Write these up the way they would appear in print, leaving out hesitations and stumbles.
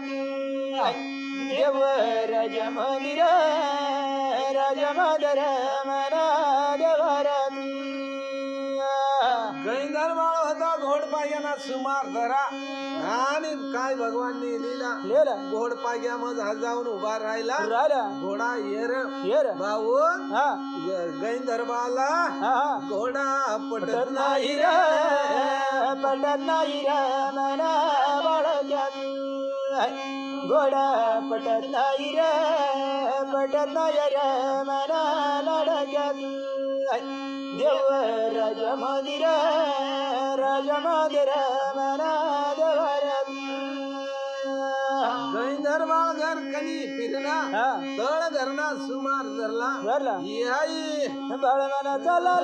देव राज मंदिर राज मादर मना देवरात गैंदर बाळ होता घोड पायना सुमार धरा आणि काय भगवाननी लिहिला लेला घोड पाग्या मज जाऊन उभा राहिला राला घोडा येर भाऊ हा गैंदर बाला हा घोडा पटत पटत नाही नाही रे मना बाळग्यात घोडा पटत नाही रे मना लढग्यात देव राज मंदिर मना देवरात गैंदर बाळ घर कनी फिरना हा तळ धरणा सुमार धरला धरला याई बाळमना चला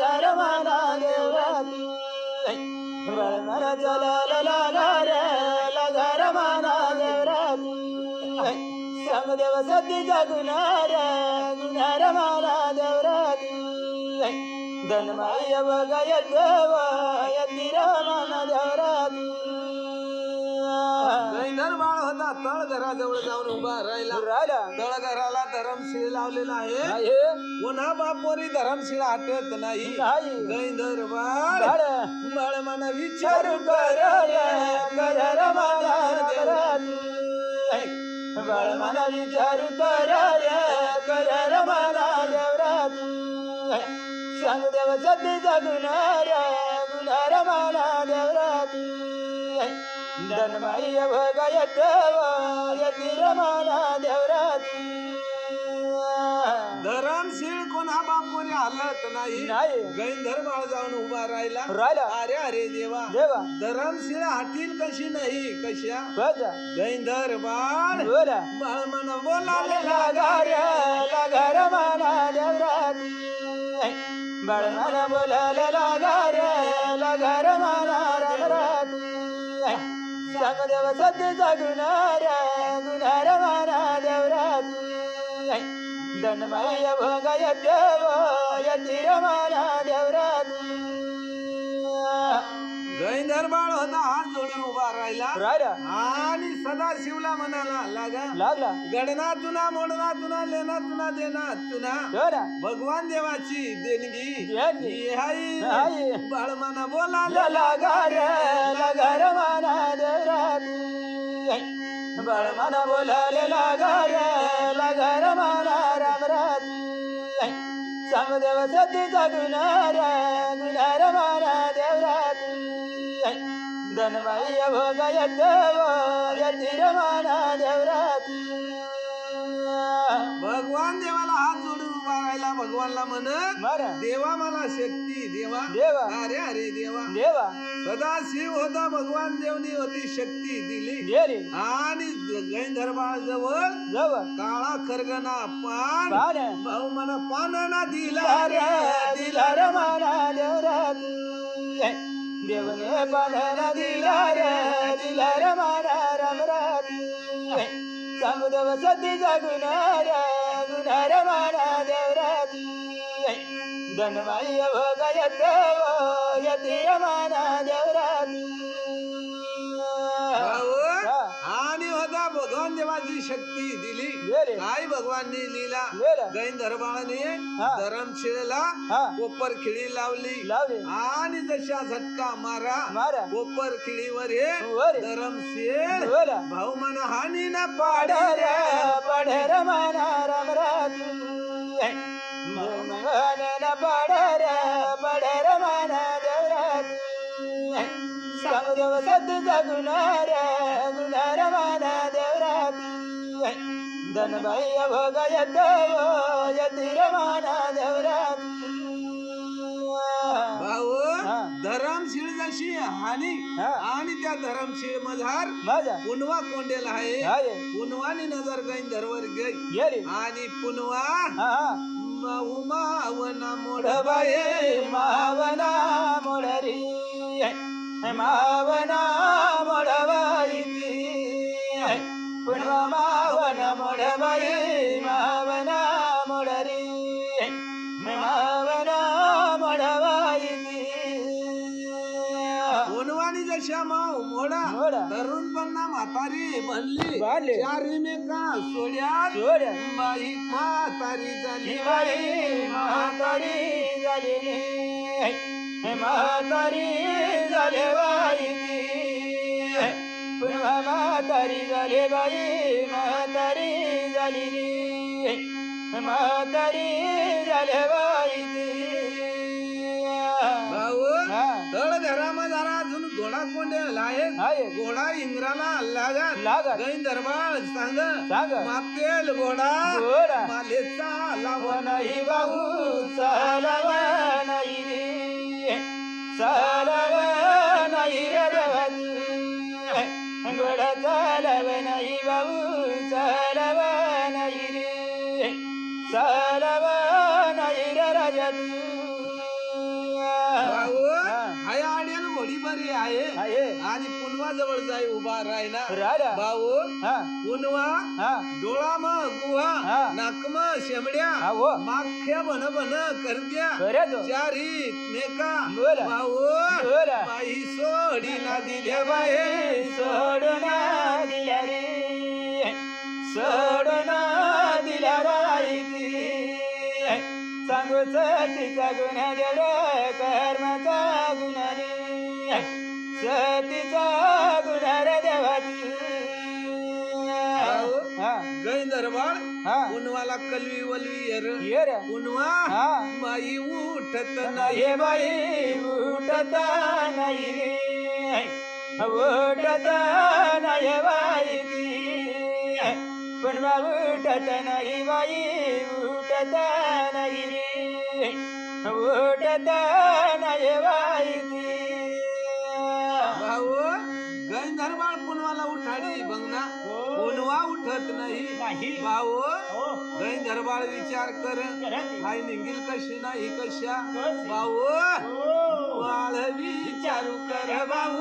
घर मना देवरात बाळमना चला घर मना देवरात संगदेव सती गुन्हार मना देवरात धनमाय बघाय देव यती मना देवरात गैंदर बाळ होता तळ घराजवळ जाऊन उभा राहिला राहिला तळ घराला धरमशीळ लावलेला आहे आहे पुन्हा बापोरी धरमशीळ आठवत नाही नाही गैंदर बाळ बाळ बाळ मन विचार कर मना देवरात बाळ मना विचार कर मना देवरात संगदेव सती गुन्हार मना देवरात धनमाई भगाय देव यती मना देवरात धरमशीळ कोणा बापोरी हलत नाही नाही गैंदर बाळ जाऊन उभा राहिला राहिला अरे अरे देवा देवा धरमशीळ हातील कशी नाही कशा बजा गैंदर बाळ बोला बाळ मन बोलाले घर मना देवरात बाळ मना बोलायला घर मना देवरात संगदेव सती गुन्हार मना देवरात धनमाय भगाय देव यती मना देवरात गैंदर बाळ होता हात जोडून उभा राहिला राहिला आणि सदा शिवला म्हणाला लागा लागला गडना तुना मोडना तुना लेना तुना देना तुना हो ना भगवान देवाची देणगी देणगी. ही हाय हाय. बाळ मना बोला घर मना देवरात बाळ मना बोलायला घर मना रामरात समदेव सती गुन्हार मना देवरात धनमाई भोगाय देव यती मना देवरात भगवान देवाला हात जोडून उभा राहिला भगवानला म्हणत मारा देवा मला शक्ती देवा देवा अरे अरे देवा देवा सदा शिव होता भगवान देवनी होती शक्ती दिली गेली आणि गैंधर बाळ जवळ जव काळा खरगना पान पान भाऊ मला पानाना दिला दिला रे मना देवरात देवने पाना दिला रे मना रामरात समदेव सती गुन्हार मना देवरात धनमाई भोगाय देव यती मना देवरात भाऊ, हा. आणि होता भगवान देवाची शक्ती दिली गेले. काय भगवाननी लीला गेलं. गैंधर बाळाने हा. धरमशिळेला हा. कोपर खिळी लावली लावली आणि जशा झटका मारा मारा कोपर खिळीवर हे वर. धरमशीळ बोला भाऊ मन हानी न पाडे पढर मना रामरात पढर मना देवरात समदेव सती गुन्हार मना देवरात धनबाई भोगाय देव यती मना देवरात भाऊ हा. धरमशीळ जशी हानी हा. आणि त्या धरमशीळ मधार माझा पुनवा कोंडेला आहे आहे पुनवानी नजर गैंधरवर गई गेली आणि पुनवा हा मावना मोडबाये मावना मोडरी मावना मोडबाई पुन्हा मावना मोडबाई मावना मोडरी मावना मोडबाई पुनवानी आणि जशा माव मोडा मोडा. तरुणपणा म्हातारी बनली बनली. चारी मेका सोड्यात सोड्या बाई म्हातारी झाली बाई म्हातारी झालेली म्हातारी झाले बाई ती. पुन्हा म्हातारी झाले बाई म्हातारी झालेली म्हातारी झाले बाई ती. भाऊ हा. तळ घरामा जरा अजून घोडा कोंडेला आहे आहे. घोडा इंद्राला लागत लागत. गैन दरबार सांग सांग. मातेल घोडा घोडा. मालेचा लावण नाही बाहू चालवा नाही रे चालवा नाही रे घोडा चालव नाही बाहू चालवा नाही रे चालवा नाही रे राजा भाऊ हा. हाय आड्यान घोडी बरी आहे आहे आणि पुनवा जवळ जाई उभा राहिला राजा भाऊ हा पुनवा हा डोळा म गुहा हा. नाकम शेमड्या हा वो माख्या बन बन करद्या बरे तो चारी नेका बोला. भाऊ बोला. बाई सोडी ना दिल्या बाई सोडून दिल्या रे सोडून दिल्या बाई सांगूच तिचा गुन्हा रे कर्माचा गुन्हा रे सतीचा गुन्हा रे देवाची. हा गै दरबार हा पुनवाला कलवी वलवी यर ये रे पुनवा हा बाई उठत नाही नाही बाई उठत नाही रे उठत नाही बाई पण उठत नाही बाई उठत नाही रे उठत नाही बाई भाऊ गै दरबार पुनवाला उठाडी बघना पुनवा उठत नाही नाही. भाऊ हो गै दरबार विचार कर करत हाय निघील कशी नाही कशा कशी. भाऊ हो बाळ विचारू कर भाऊ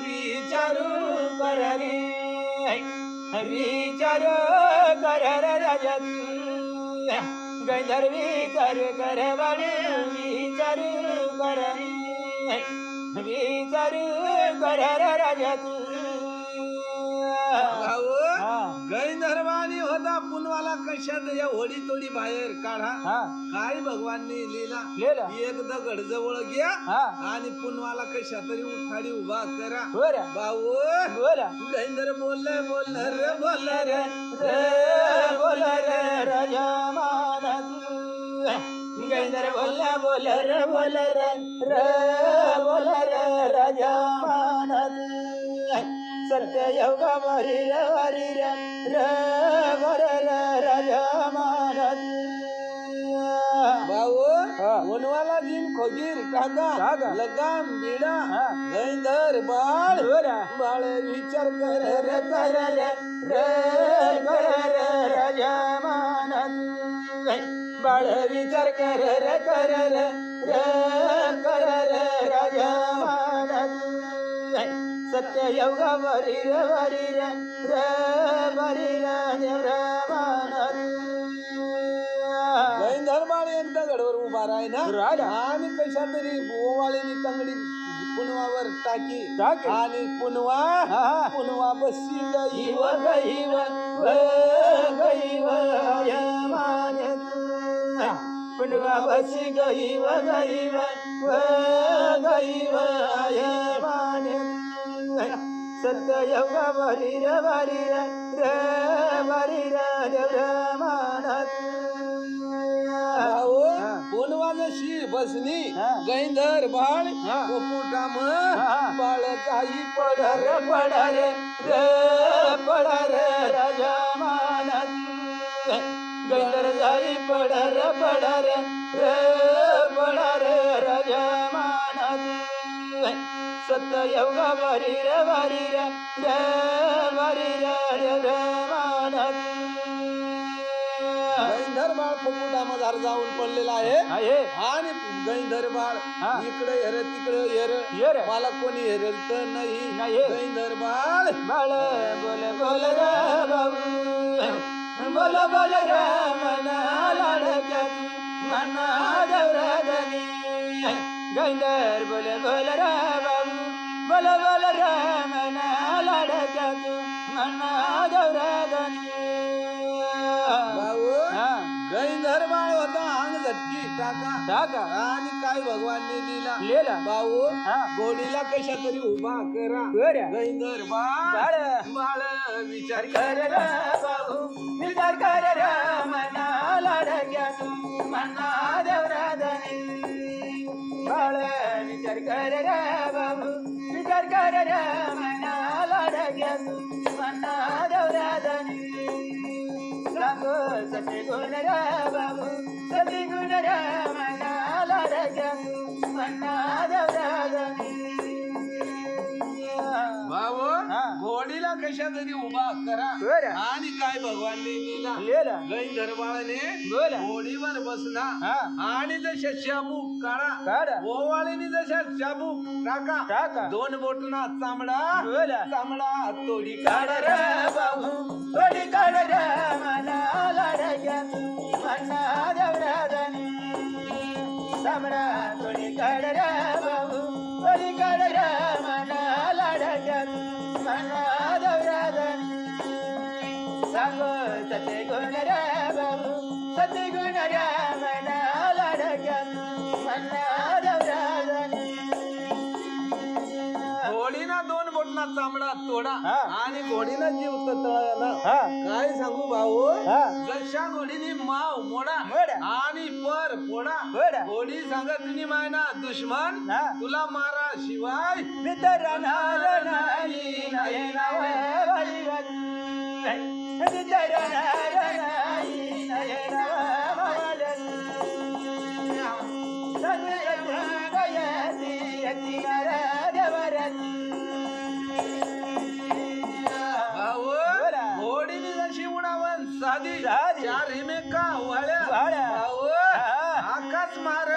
विचारू कर रे विचारू कर रे राजा गंधर्व विचारू कर बाळू विचारू कर रे विचारू कर रे राजा भाऊ हा गै दरबारी होता पुनवाला कशात या होडी तोडी बाहेर काढा हा काय भगवाननी लिहिला लिहिला. एक दगड जवळ घ्या हा आणि पुनवाला कशा तरी उठाडी उभा करा बोला भाऊ बोला गैंदर बोल बोल रे बोल रे रे बोल रे राजा महाराज गैंदर बोल रे बोल रे बोल रे राजा महाराज सत्य योगा वारी रे बोल रे राजा महाराज. भाऊ हा. पुनवाला जिन खोगीर काका. काका लगाम बिडा हा गैंदर बाळ बोला बाळ विचार कर रे कर रे राजा महाराज बाळ विचार कर रे राजा महाराज सत्य योगा वरी रे देव महाराज. गैंदर बाळ एक दगडवर उभा राही ना राहिला. आणि कशा तरी ओवाळीनी तंगडी पुनवावर टाकी टाकी. आणि पुनवा हा पुनवा बसी गई इव गईव या मानत पुनवा बसी गईव या मानत सत्य योगा वरी रे देव महाराज. भाऊ हा. पुनवा जशी बसली हा. गैंदर बाळ हा. पोपुटाम हा. बाळ काही पडर राजा महाराज गैंदर जाई पडर राजा महाराज सत्य योगा वारी रे देव महाराज. गैंदर बाळ पोपुटामध्ये जाऊन पडलेला आहे आहे आणि गैंदर बाळ हा. इकडे हेर तिकडे हेर ये रे मला कोणी हेरेल तर नाही नाही. गैंदर बाळ बाळ बोल रे बाबू बोल रे मना लाडक्या मना देवराजनी गैंदर बोल रे बाबू बल बल रमना लाडक्या तू म्हणा देवराधनी भाऊ हा गैंधर बाळ होता अंग झटकी टाका टाका आणि काय भगवानने दिला लिहिला भाऊ हा घोडीला कशा तरी उभा करा बरं गैंधर बाळ बाळ बाळ विचार कर रे बाबू विचार कर रे मना लाडक्या तू म्हणा देवराधनी बाळ विचार कर रे बाबू विचार कर रे मना लाडक्या तू म्हणा देवराधनी सांगो सते गुण रे बाबू सते गुण रे मना लाडक्या तू म्हणा देवराधनी भाऊ हा. घोडीला कशा तरी उभा करा बरं. आणि काय भगवानने दिला लिहिला गैंधर बाळाने बोला घोडीवर बसला हा आणि जशा शाबूक काढा काढा ओवाळीने जशा शाबूक टाका टाका दोन बोटना चामडा बोला चामडा तोडी काढ काढ रे रे बाबू थोडी काढ रे मना लाडक्या म्हणा देवराधनी सामडा थोडी काढ रे बाबू थोडी काढ रे मना लाडक्या म्हणा देवराधनी सांगो सते गुण रे बाबू सते गुण रे मना लाडक्या म्हणा देवराधनी घोडीना दोन बोटना चामडा तोडा हा. आणि घोडीना जीव तळाला हा काय सांगू भाऊ हा जशा घोडीने माव मोडा मोडा. आणि पर फोडा मोडा. घोडी सांगत तुम्ही मायना दुश्मन हा. तुला मारा शिवाय मित्र राहणार नाही नयनाव वाळीवर. मित्र राहणार नाही नयनाव वाळीवर. सगळे जगयती यती देवराती. भाऊ बोला. घोडीने जशी उडावन साधी साधी. चार हिमेका वाळ्या वाळ्या. भाऊ हा. आकाश मार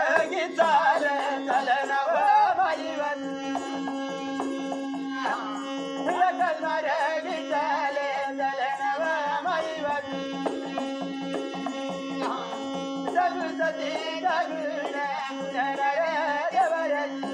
चाल चलनाव वाळीवर. लगनार चाल चलनाव वाळीवर. जगू सती जगून गुणर देवराती.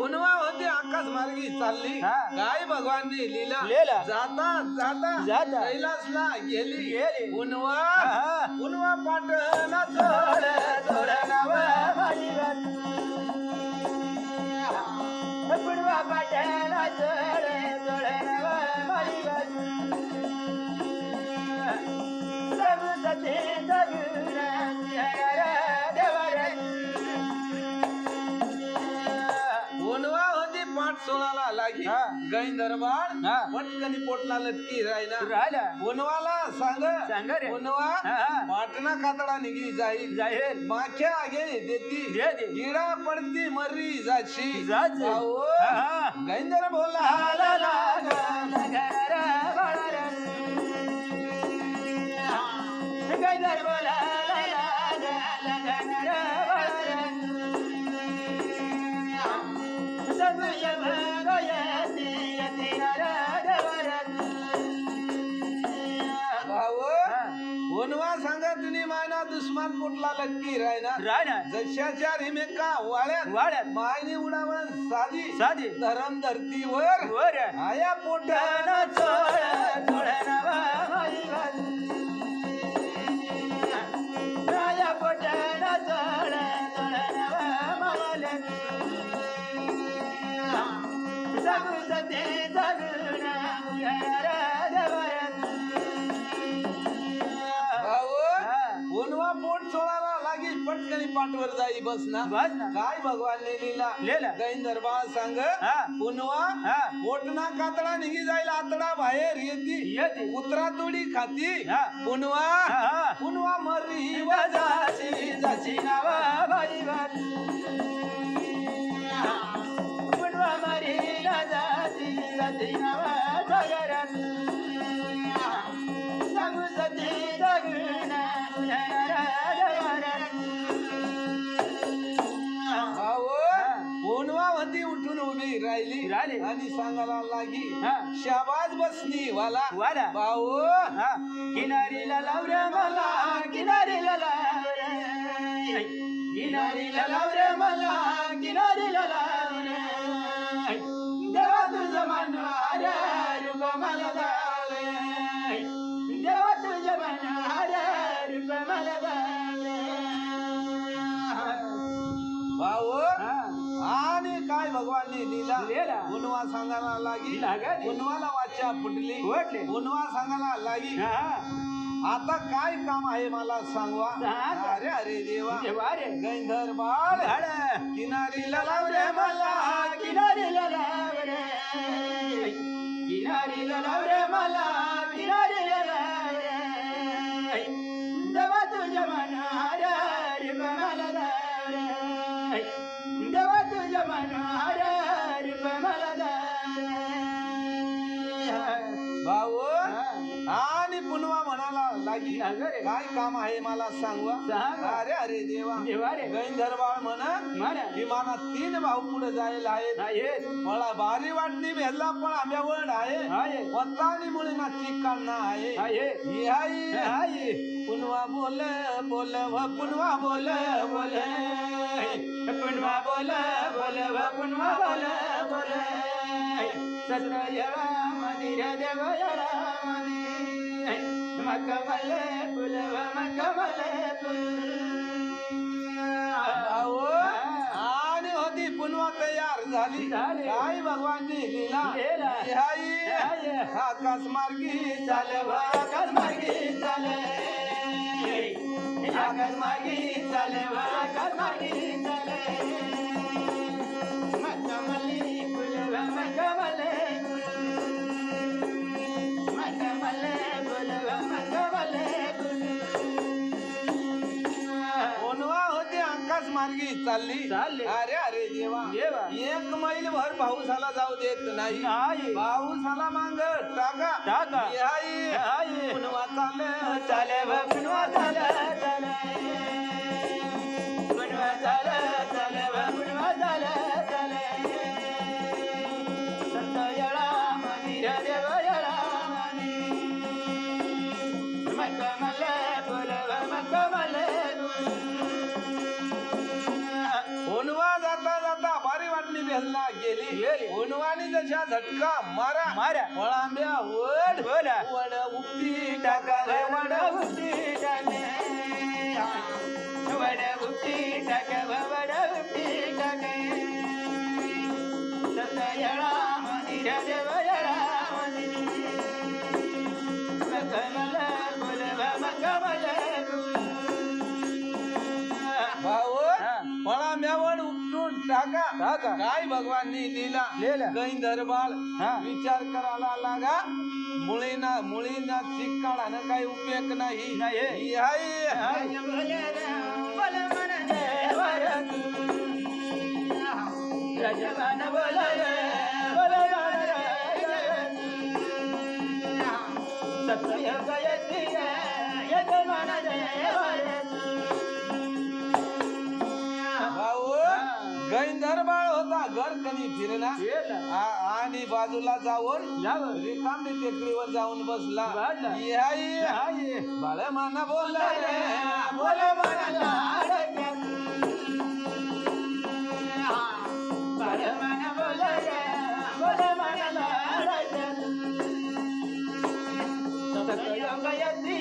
उन्वा होती आकाश मार्गी चालली हा. काय भगवानने लिहिला लिहिला. जाता जाता जाता. कैलासला गेली गेली. उन्वा हा. उन्वा पाटणा थोड थोड नाव वाळीवर. पुढवा पाटणा थोड थोड नाव वाळीवर. जगू सती जगून गुणर देवराती. उन्वा होती पाठ सोळाला लागी हा. गैंधर बाळ हा. पटकनी पोटला लटकी राहिला राहिला उन्वाला सांग सांग रे. उन्वा हा. पाटणा कातडा निघी जाईल जाहीर माख्या आगे देती दे दे. इडा पडती मर्री जाशी जाची. भाऊ, हा. गैंधर बोला ला ला गा ला गा रा बा रा रा. गैंधर बोला ला ला गा ला गा रा बा रा रा. सब जब गयती यती रा देवराती. भाऊ हा. उन्वा सांगा तुम्ही मायना दुश्मन पोटला लटकी राहिना राहिला जशाच्या रिमेका वाळ्यात वाड्यात मायने उडावन साधी साधी धरम धरतीवर वर आया पोटाना चोळ चोळ नावा वाळीवर. राया पोटाना चोळ चोळ नावा मावलन. जगू सती जगून गुणर देवराती. भाऊ हा. उन्वा पोट सोळाला लागी पटकनी पाठवर जाई बस ना बस ना. काय भगवानने लिहिला लिहिला. गैंधर बाळ सांग हा. उन्वा हा. पोटना कातडा निघी जाईल आतडा बाहेर येती येते. उतरा तोडी खाती हा. पुनवा हा, हा. पुनवा मर्री जाची जाची नावा वाळीवर. पुनवा मरीला जाची जाची नावा सागरात. जगू सती जगून गुणर देवराती. भाऊ पुनवा होती उठून उभी राहिली राहिली. आणि सांगायला लागी हा. शाबाज बसनी वाला वाला. भाऊ हा. किनारीला लाव रे मला किनारीला लाव रे. किनारीला लाव रे मला किनारीला लाव रे. काय भगवाननी लिहिला लिहिला. पुनवा सांगायला लागी लागाली. पुनवाला वाचा फुटली फुटली. पुनवा सांगायला लागी हा आता काय काम आहे मला सांगवा सांग. अरे अरे देवा देवा रे. गैंधर बाळ किनारीला लाव रे मला किनारीला लाव रे किनारीला लाव रे मला किनारीला लाव रे देवा तुझ्या मनारा रे मला लाव रे देवा तुझ्या मनारा रे मला लाव रे भाऊ आणि पुनवा म्हणाला लागी लागे. काय काम आहे मला सांगवा सांग. अरे अरे देवा देवा रे. गैंधर बाळ म्हणा विमानात 3 भाऊ पुढे जायला आहेत मला भारी वाटणी भेदला पण आंब्यावड आहे वत्तानी मुलीना चिकांना आहे पुनवा बोल बोल व पुनवा बोल बोल पुनवा बोल बोल पुनवा बोल बोल सत्रयरा मंदिर देवयरा मकमल फुल मकमल भाऊ आणि होती पुनवा तयार झाली झाली. काय भगवाननी लीला लीला. हाय आकाश मार्गी चालव आकाश मार्गी चाले आकाश मार्गी चालव आकाश मार्गी चाले मकमली फुल मकमल मकमल फुल मकमल पुनवा होती आकाश मार्गी चालली चालली. अरे अरे देवा देवा. 1 मैल भर पाऊसाला जाऊ देत नाही नाही. पाऊसाला मांग टाका टाका. हाय पुनवा चाल चाले पुनवा चाले चाले पुनवा चाले चाले पुनवा चाले चाले सत्ययळा मंदिर देवयळा मकमल फुल मकमल पुनवा जाता जाता भारी वाटणी भेदला गेली पुनवानी जशा झटका मारा मारा. फळांब्या वड बोला. वड उपटी टाका रे वड उपटी टाके वड उपटी टाके वड उपटी टाके सत्ययळा मंदिर देवयळा मकमल फुल मकमल भाऊ फळांब्या वड उपटून टाका टाका. काय भगवाननी लीला लीला. गैंधर बाळ हा. विचार करायला लागा मुळीना चिक काढानं काही उपयोग नाही नाही. हाय रजमान बोल सत्य गयती यजमान भाऊ गैंधर बाळ होता घर कणी फिरना आणि बाजूला जाऊन रिकामी टेकडीवर जाऊन बसला बसला. हाय बाळ माना बोल बोल मनाला बाळ मन बोल बोल मनाला सत्य गयती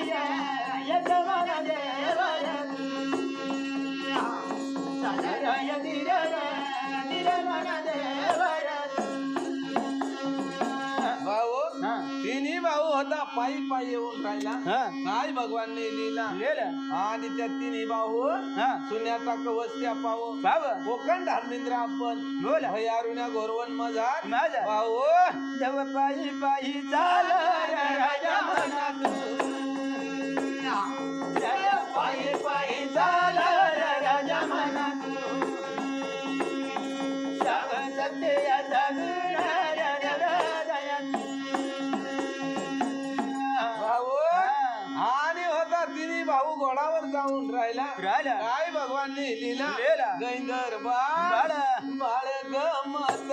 यजमान भाऊ तिन्ही भाऊ होता पायी पायी येऊन राहिला हा. काय भगवानने लिहिला आणि त्या तिन्ही भाऊ सुन्या टाक वस्त्या पाहू कोकण धर्मेंद्र आपण भयारुण्या गोरवण मजार माझा. भाऊ देव पायी पायी चाल राजा मनात पायी पायी चाल राजा मनात सत्याचा भाऊ आणि होता तिन्ही भाऊ घोडावर जाऊन राहिला काय भगवानने लिहिला गैंधर बाळ बाळ गमत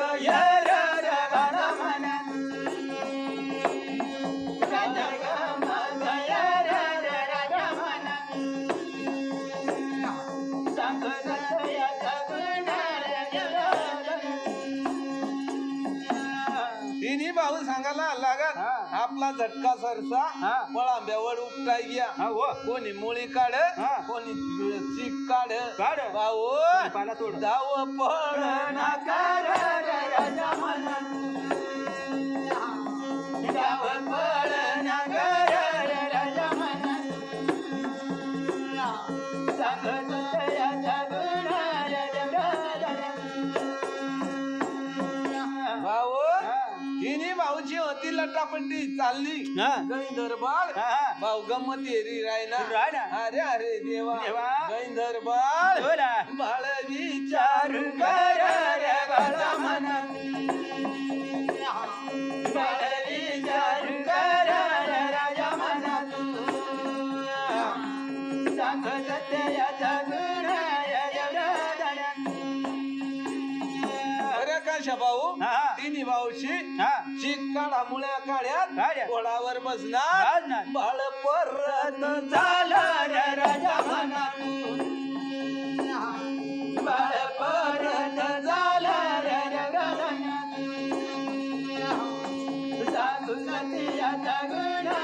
तिन्ही भाऊ सांगायला लागत आपला झटका सरसा पळांब्यावर उपटाय गया कोणी मुळी काढ कोणी चीक काढ भाऊ पाला तोड जाव पळ नाकार भाऊची होती लटापट्टी चालली हा. गैंदर बाळ हा. भाऊ गंमत येरी रायना रायना. अरे अरे देवा देवा. गैंदर बाळ बोला. बाळ विचारू कर रे बाळा मनात बाळ विचारू कर रे राजा मनात सांग सत्याचा गुण अरे कशा भाऊ हा. तिन्ही भाऊशी हा. चिक काढा मुळ्या काढ्यात काढ्या. घोडावर बसणार बसणार. बाळ परत झालं रे राजा मनात बाळ परत झालं रे राजा मनात सांगू सत्याचा गुण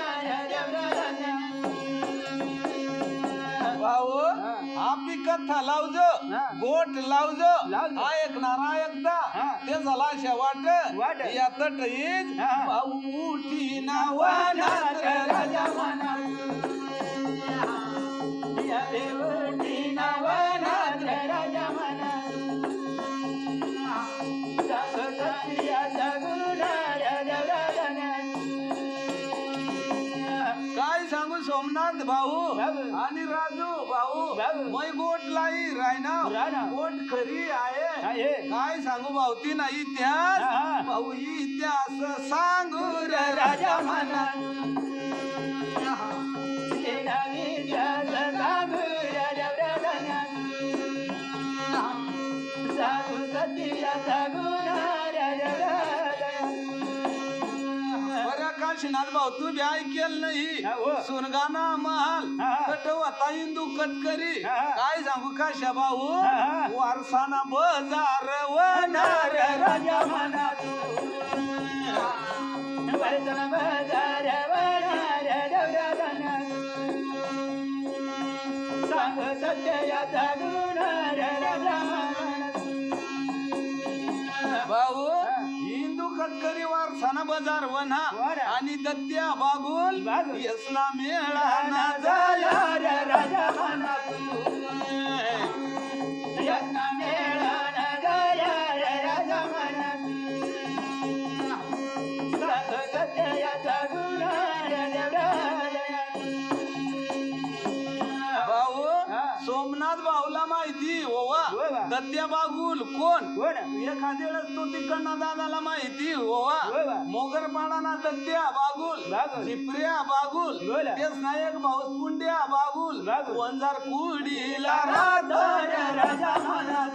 भाऊ हा. आपली कथा लावजो हा. गोट लावजो लावजो. ऐकणार ऐकता हा. ते झाला अशा वाट. वाट या तट येईल हा. भाऊ उठी नावानात राजा मनात या देवटी नावानात राजा मनात सांग सत्याचा गुण काय सांगू सोमनाथ भाऊ बाबू. आणि राजू भाऊ बाबू. मै गोट लाई रायना रायना. गोट खरी आहे आहे. काय सांगू भाऊ ती नाही हा, इतिहास हा. भाऊ इतिहास सांगू रे राजा मनात ते नागीच्या सांगू राजा राजानात सांगू सत्याचा गुण राजा बरं काशीनाथ भाऊ तू बी ऐकेल नाही हा, हो. सुनगाना महाल हा, हा. कटवता इंदू कटकरी हा, हा. काय सांगू काशा भाऊ हा, हा. वारसाना बजार वनार राजा मनात वर्तन बाजार वनार राजानात सांग सत्याचा गुण राजा मनात भाऊ हिंदू कटकरी वारसाना बजार वना वना. आणि दत्त्या बागुल बागुल. यसना मेळा ना झाला झाला राजा मनात यत्ना मेळा ना झाला राजा मनात सांग सत्याचा गुण भाऊ हा. सोमनाथ भाऊला माहिती ओवा ओवा. दत्त्या बागुल कोण कोण एखाद्या तो तिकडनं दादाला माहिती ओवा ओवा. मोगरपाडाना दत्त्या बागुल बागुल. चिपऱ्या बागुल बोला. तेच नायक भाऊ पुंड्या बागुल बागुल. वंजार कुडीला राजा राजा मनात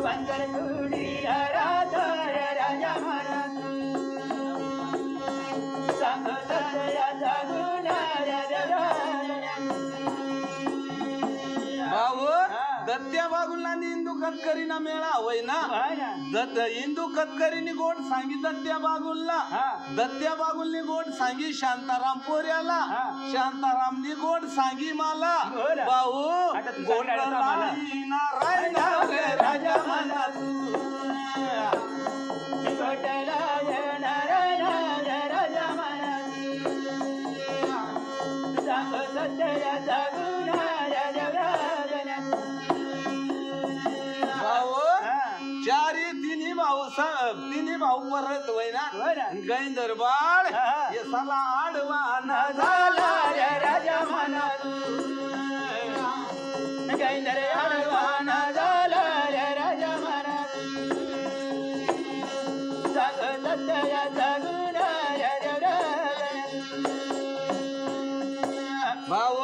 वंदर कुडी राजा राजा मनात सांग सत्याचा गुण भाऊ हा. दत्त्या बागुलना इंदू कतकरीना मेळा होय ना दत्त इंदू कतकरीनी गोड सांगी दत्त्या बागुलला हा. दत्त्या बागुलनी गोड सांगी शांताराम पोऱ्याला हा. शांतारामनी गोड सांगी मला बोला. भाऊ आता तू गोड सांगायला तर मला. नारायण राजा मनात गोटला राजा मनात सांग सत्याचा गुण भाऊ हा. चारी तिन्ही भाऊ तिन्ही भाऊ परत होय ना बोला. गैंदर बाळ हा, हा. यसाला आडवा ना झाला राजा मनात गैंदर आडवाना झाला राजा मनात सांग सत्याचा गुण भाऊ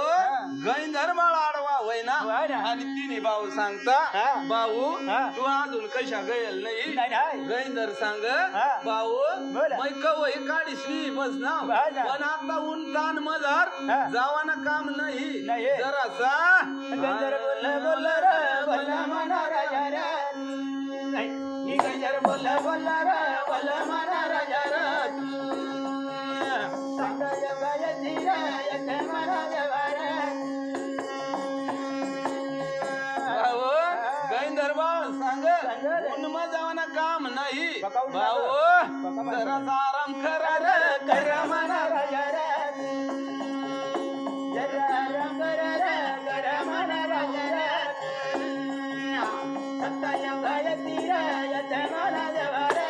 गैंदर बाळ आडवा होय ना होय ना. आणि तिन्ही भाऊ सांगता हा. भाऊ हा. तू अजून कशा गयल नाही नाही. गैंदर सांग हा. भाऊ बोला. मै कवय काढीसली बस ना बोला. पण आता ऊन तान मजार हा. जावाना काम नाही नाही. जरासा गंजर बोल र बोल मना राजा रे गंजर बोल र बोल मना राजा रे सांग जगायची यत मना जवारे भाऊ गैंदर बाळ सांग सांग. ऊन जावाना काम नाही पकावून भाऊ पकावून जरासा आराम करा रे कर मना राजा रे जरा रंग रे कर मना राजा रे सत्ता जगायची यत मना जवारे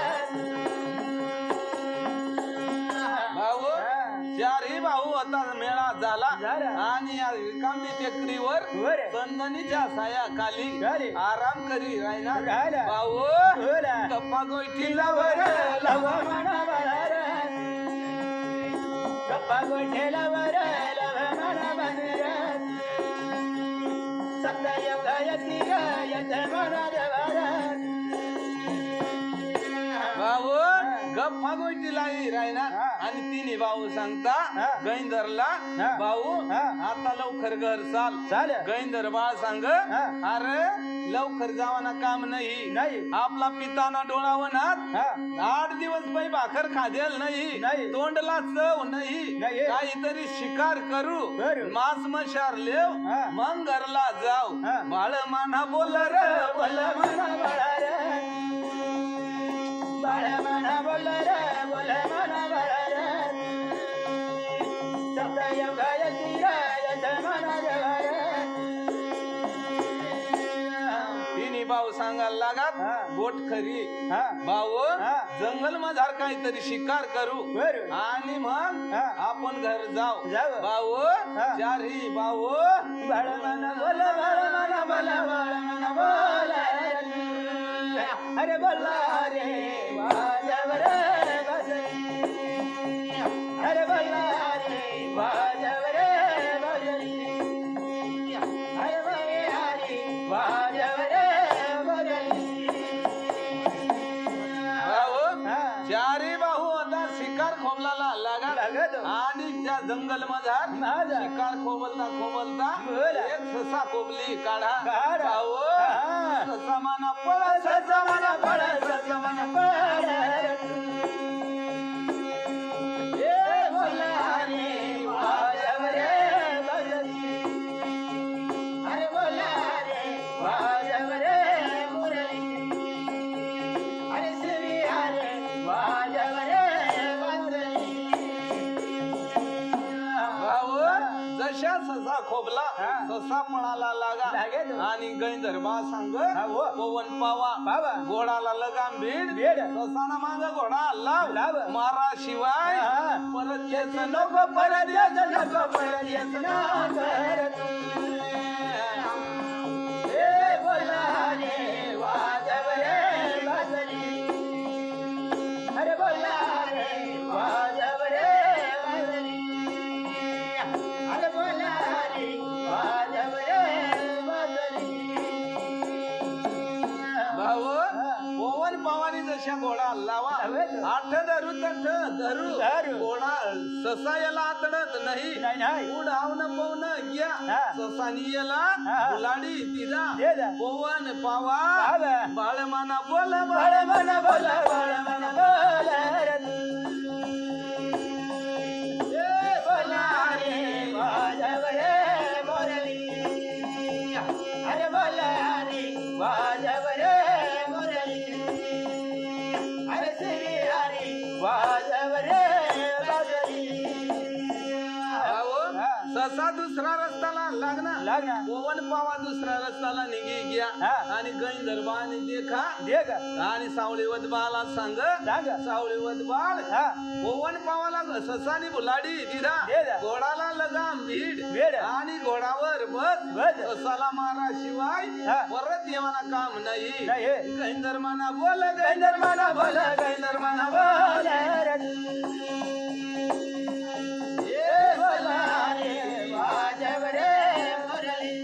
गावाचा मेळा झाला झाला. आणि या रिकामी टेकडीवर वर चंदनीच्या सायाखाली खाली. आराम करी राहणार राहिला. भाऊ होला. गप्पा गोष्टीला वर लव म्हणा बळार गप्पा गोठेला वर लव म्हणा बंदर सप्ताय गायत्री गायत म्हणा देवार भाऊ गप्पा गोष्टीला राहणार हा. आणि तिने भाऊ सांगता हा. गैंदरला हा. भाऊ हा. आता लवकर घर चाल चाल गैंदर बाळ सांग हा. अरे लवकर जावाना काम नाही नाही. आपला पिताना डोळावनात हा 8 दिवस बाई भाकर खादेल नाही नाही. तोंडला चव नाही नाही. काहीतरी शिकार करू करू. मांस मशार लेव हा. मग घरला जाव हा. बाळ माना बोल र बोल म्हणा बळार बाळ म्हणा बोल रे बोल म्हणा बळार सप्ताय गायत्री गायत म्हणा देवार तिने भाऊ सांगायला लागत हा. बोट खरी हा भाऊ हा. जंगल मधार काहीतरी शिकार करू बरं. आणि मग हा. आपण घर जाऊ जाऊ. भाऊ हा. चारही भाऊ बाळ म्हणा बोल बाळ म्हणा बोल बाळ म्हणा बोल अरे बोला रे वाजव रे बाजरी अरे बोला रे वाजव रे बाजरी अरे बोला रे वाजव रे बाजरी भाऊ हा. चारही भाऊ आता शिकार खोबलाला लागत लागत. आणि त्या जंगल मधार मधार. शिकार खोबलता खोबलता बोला. एक ससा खोबली काढा काढा. भाऊ हा. ससा माना पळ ससा मना पळ ससा मना पळ ए बोला रे वाजव रे बाजरी अरे बोला रे वाजव रे मुरली अरे श्री अरे वाजव रे बाजरी भाऊ जशा ससा खोबला हा. ससा पणाला लागा लागेल. आणि गैंदर बा सांग हा, हो. पवन पावा पावा. घोडाला लगाम भीड भीड. ससाना मांग घोडा लाव लाव. मारा शिवाय हा. परत यायचं नको परत यायचं नको परत यायचं नको ए बोला रे वाजव रे बाजरी अरे बोला रे वाजव रे बाजरी अरे बोला रे वाजव रे बाजरी भाऊ पवन पावानी जशा घोडा लावा लावेल. आठ धरू तठ धरू धरू. घोडा ससा याला आतडत नाही नाही नाही उडावण पवन घ्या हा. ससानी याला हा. गुलाडी तिला दे दा. पवन पावा पावा. बाळमाना बोल बाळ म्हणा बोला बाळ म्हणा बोला ए बोला रे वाजव रे मुरली अरे बोला रे वाजव रे मुरली अरे श्री हरी वाजव रे बाजरी भाऊ हा. ससा दुसरा रस्त्याला लागणार लागना पवन पावा दुसऱ्या रस्त्याला निघी गया हा. आणि गैंदरबानी देखा दे गा आणि सावळीवत बाला सांग सांग. सावळीवत बाळ हा पवन पावाला ससानी बुलाडी दिदा दे दा. घोडाला लगाम भीड भीड. आणि घोडावर बस बस. ससाला मारा शिवाय हा. परत येवाना काम नाही नाही. गैंदरमाना बोल गैंदर म्हणा बोला गैंदर म्हणा बोला ए बोला रे वाजव रे मुरली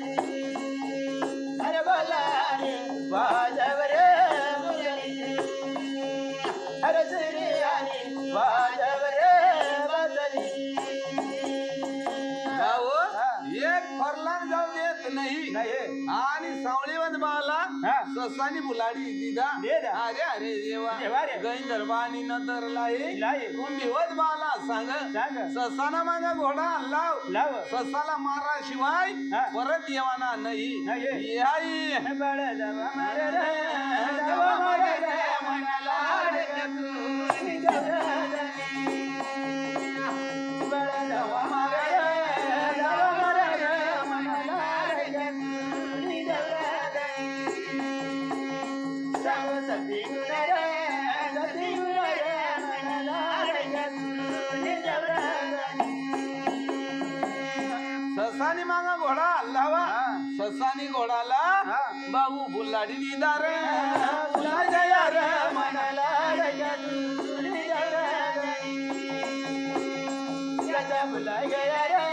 अरे बोला रे वाजव रे मुरली अरे श्री हरी वाजव रे बाजरी भाऊ हा. एक फरलांग जाऊ देत नाही नाही आणि सावळीवत बाला हा. ससानी बुलाडी दिदा दे दा. अरे अरे देवा देवा रे. गैंदरबानी नंतर लाई लाई. कुंभीवत बाला सांग सांग. ससाना मागा घोडा लाव लाव ससाला मारा शिवाय हा. परत येवाना नाही नाही. याई बळ दवा मार रे दवा मार रे मनाला ढकलून गवरा बळ दवा मार रे दवा मार रे मनाला ढकलून गवरा सांग सती रे सती रे मनाला ढकलून गवरा ससानी घोडाला भाऊ बुलाडी दिदार बुलाय गया रे मनाला रजनी देवराजनी याचा बुलाय गया रे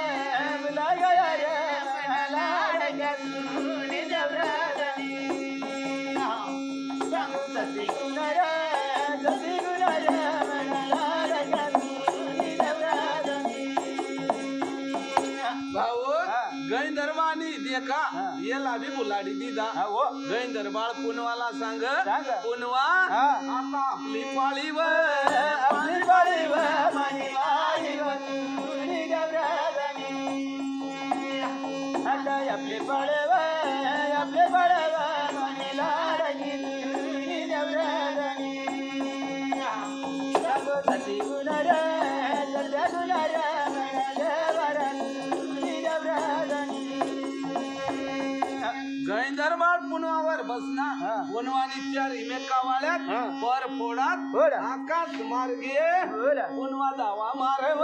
मनाला रजनी देवराजनी सांगू सती गुण रे मनाला रजनी देवराजनी भाऊ गैंदरवानी देखा याला बी बुलाडी दिदा हो गैंदरबाळ पुनवाला सांग पुनवा हा. आता आपली पाळी व आपली बाळी व मानी माई व तुनी देवराजनी आता आपली पळव मानी लाडकी तुनी देवराजनी सांगो सती गुण रे सत्या गुण रे गैंदरबाळ पुनवावर बसना पुनवानी चार इमेकावाळ्यात पर फोडात आकाश मार्गे पुनवा दावा मारव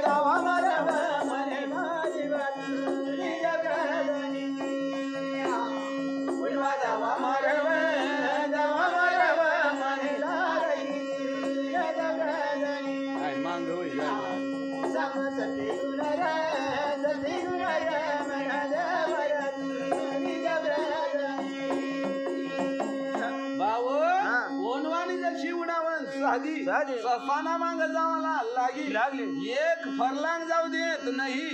दावा मारव मने माझी तुनी देवराजनी पुनवा दावा मारव मने लाडकी तुनी देवराजनी मांग सांग सती गुण रे मना देवराजनी देवराजनी भाऊ पुनवानी जशी उडावण साधी ससाना मांग जावाला लागली एक फरलांग जाऊ देत नाही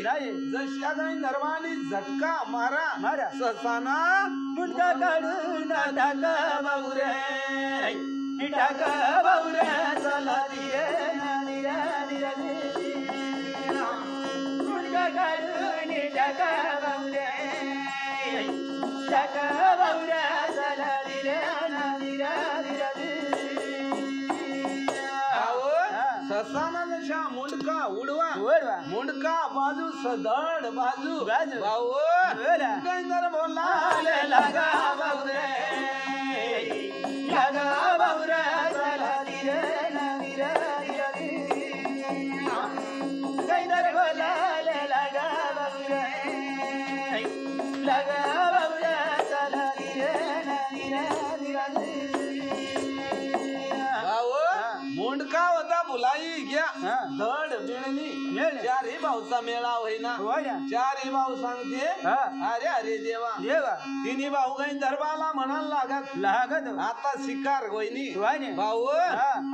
जशा गैंदरवानी झटका मारा ससाना मुंडका काढून टाका बाबुरे चला दिये मुंडका काढून टाका बाबुरे चला दिरे ससाना जशा मुंडका उडवा मुंडका बाजू सदड बाजू भाऊ गैंदर बोला लगा बाबुरे चला दिरे गैंदर बोला लगा बाबुरे चला भाऊ मुंडका होता बुलाई घ्या धड बिळणी चारही भाऊचा मेळा होईना चारही भाऊ सांगते अरे अरे देवा तिन्ही भाऊ गैंदरबाला म्हणायला लागत आता शिकार होईनी भाऊ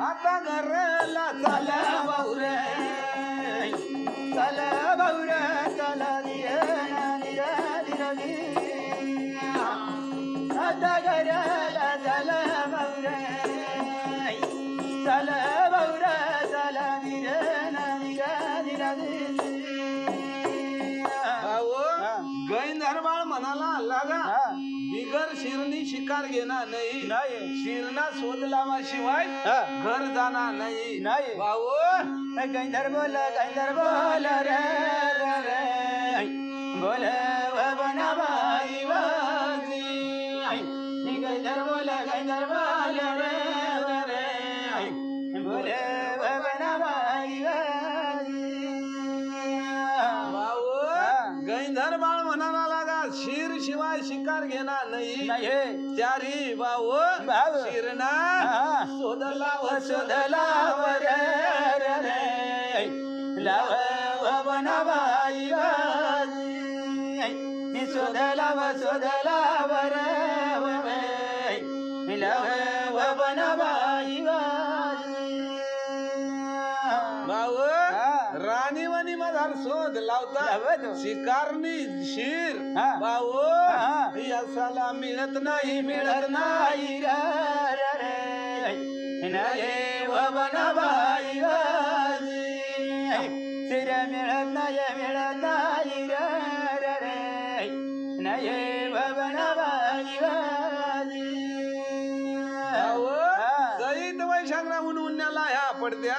आता घरला चला भाऊ रे चला आता घराला चला बाबुरे चला भाऊ गैंदरबाळ म्हणाला लागा बिगर शिरनी शिकार घेणार नाही शिरना शोध लावाशिवाय घर जाणार नाही भाऊ गैंदर बोल रे बोल बनाबाई वाजी गैंदर बोल रे बोल बनाबाई वाजी भाऊ गैंदरबाळ म्हणाला लागा शिर शिवाय शिकार घेणार नाही चारी भाऊ शिरना शोधला लाव बनाबाई शोधला बनाबाई भाऊ राणीवणी मधार शोध लावता शिकारनी शिर भाऊ यसाला मिळत नाही बनाबाई शिर मिळत नाही नये बनाबाई सईत वैशाखला उन्हाळ्याला ह्या पडत्या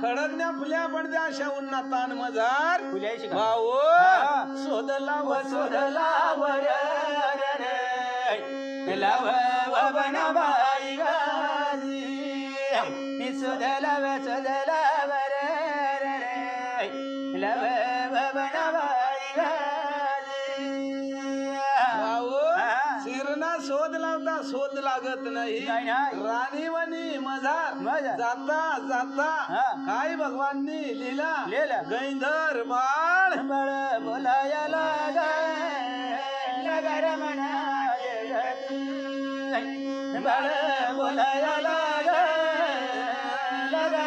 खडकण्या फुल्या पडत्या अशा उन्हा ताण मजार भाऊ शोधला बनाबाई शोधला बनाबाई होत नाही राणी वनी मजार जाता जाता काय भगवाननी लीला गैंधर बाळ बोलाया लागा रमणा बाळ बोलाया लागा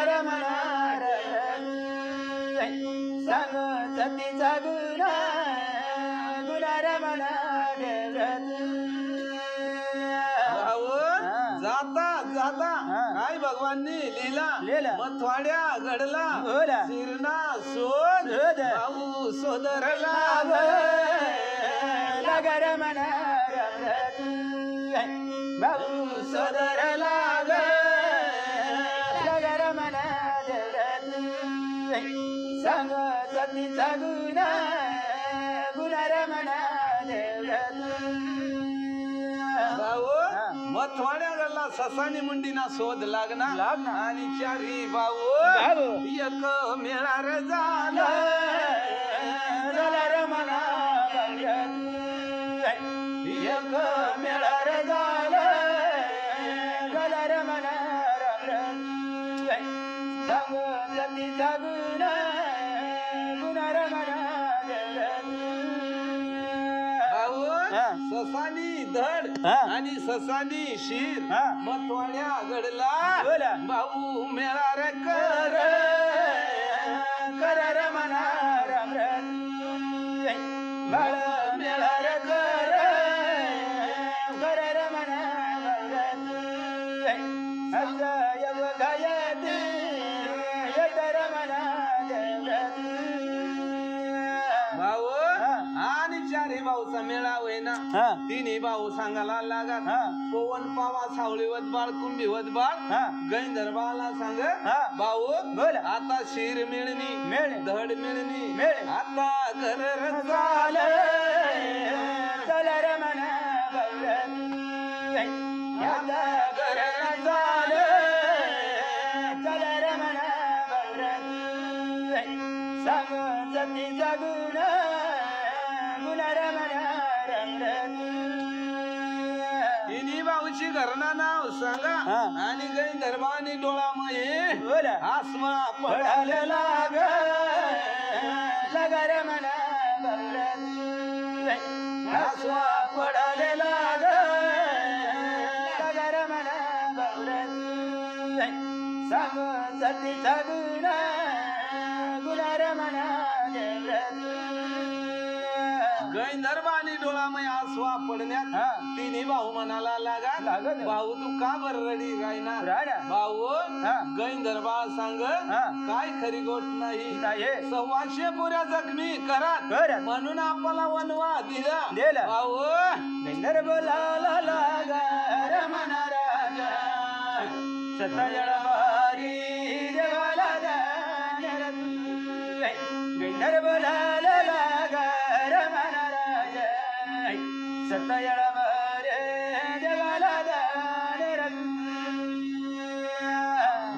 रमणा सांग सतीचा गुणा रमणा जाता जाता काय भगवाननी लीला मथवाड्या घडला शिरणा शोध भाऊ सोदरला रमणा भाऊ सोदरला रमणा सांग सतीचा गुणा रमणा भाऊ मथवाड्या गल्ला ससानी मुंडीना शोध लागना आणि चारी भाऊ एक मेळार झाला रमणा एक मेळार झाला रमणा सांग सतीचा गुणा रमणा ससानी धड आणि ससानी शिर मथवाड्या घडला भाऊ मेळार कर रमणा बाळ मेळार कर रमणा गायती रमणा भाऊ आणि चारी भाऊचा मेळा होय ना तिन्ही भाऊ सांगायला लागत पवन पावा सावळीवत बाळ कुंभीवत बाळ गैंधर बाळाला सांग भाऊ बोल आता शिर मिळणी धड मिळणी आता घर चल रमणा आता घर चल रमणा सांग सतीचा गुणा रमणा तिन्ही भाऊची घरना नाव सांगा आणि गैंधर बाळानी डोळामये आसमा पडायला लाग रमणा आसमा पडायला लाग रमणा सांग सतीचा गुणा रमणा गैंधर बाळानी डोळामय आसवा पडण्यात तिन्ही भाऊ म्हणाला लागत भाऊ तू का बर रडी राहणार भाऊ गैंधर बाळ सांग काय खरी गोष्ट नाही 125 पुऱ्या जखमी करा म्हणून आपला वनवा दिला भाऊ गैंधर बोलाला लागा रमणा राजा सतयळवारी देवाला गैंधर बोलाला लागा रमणा राजा सतयळवारे देवाला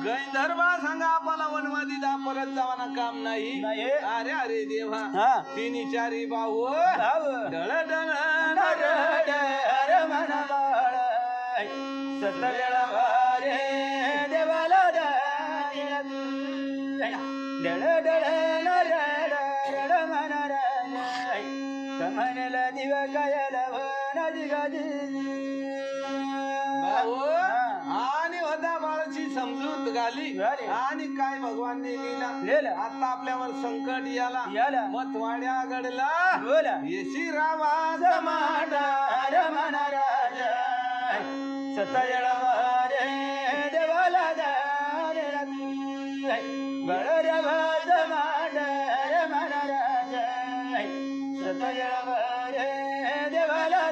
गैंधर बाळ सांगा आपला वनवा दिला परत जावाना काम नाही अरे अरे देवा तिन्ही चारी भाऊ डळ डळ रमणा बाळ सतयळवारे देवाला डळ डळ रमणा कमनला दिव कायला भाऊ आणि होता बाळाची समजूत घाली आणि काय भगवानने लिहिला आता आपल्यावर संकट याला मथवाड्या घडला येशी रावा जमाडा रमणा राजा सतयळवारे देवाला बळरवा जमाडा रमणा राजा सतयळवारे देवाला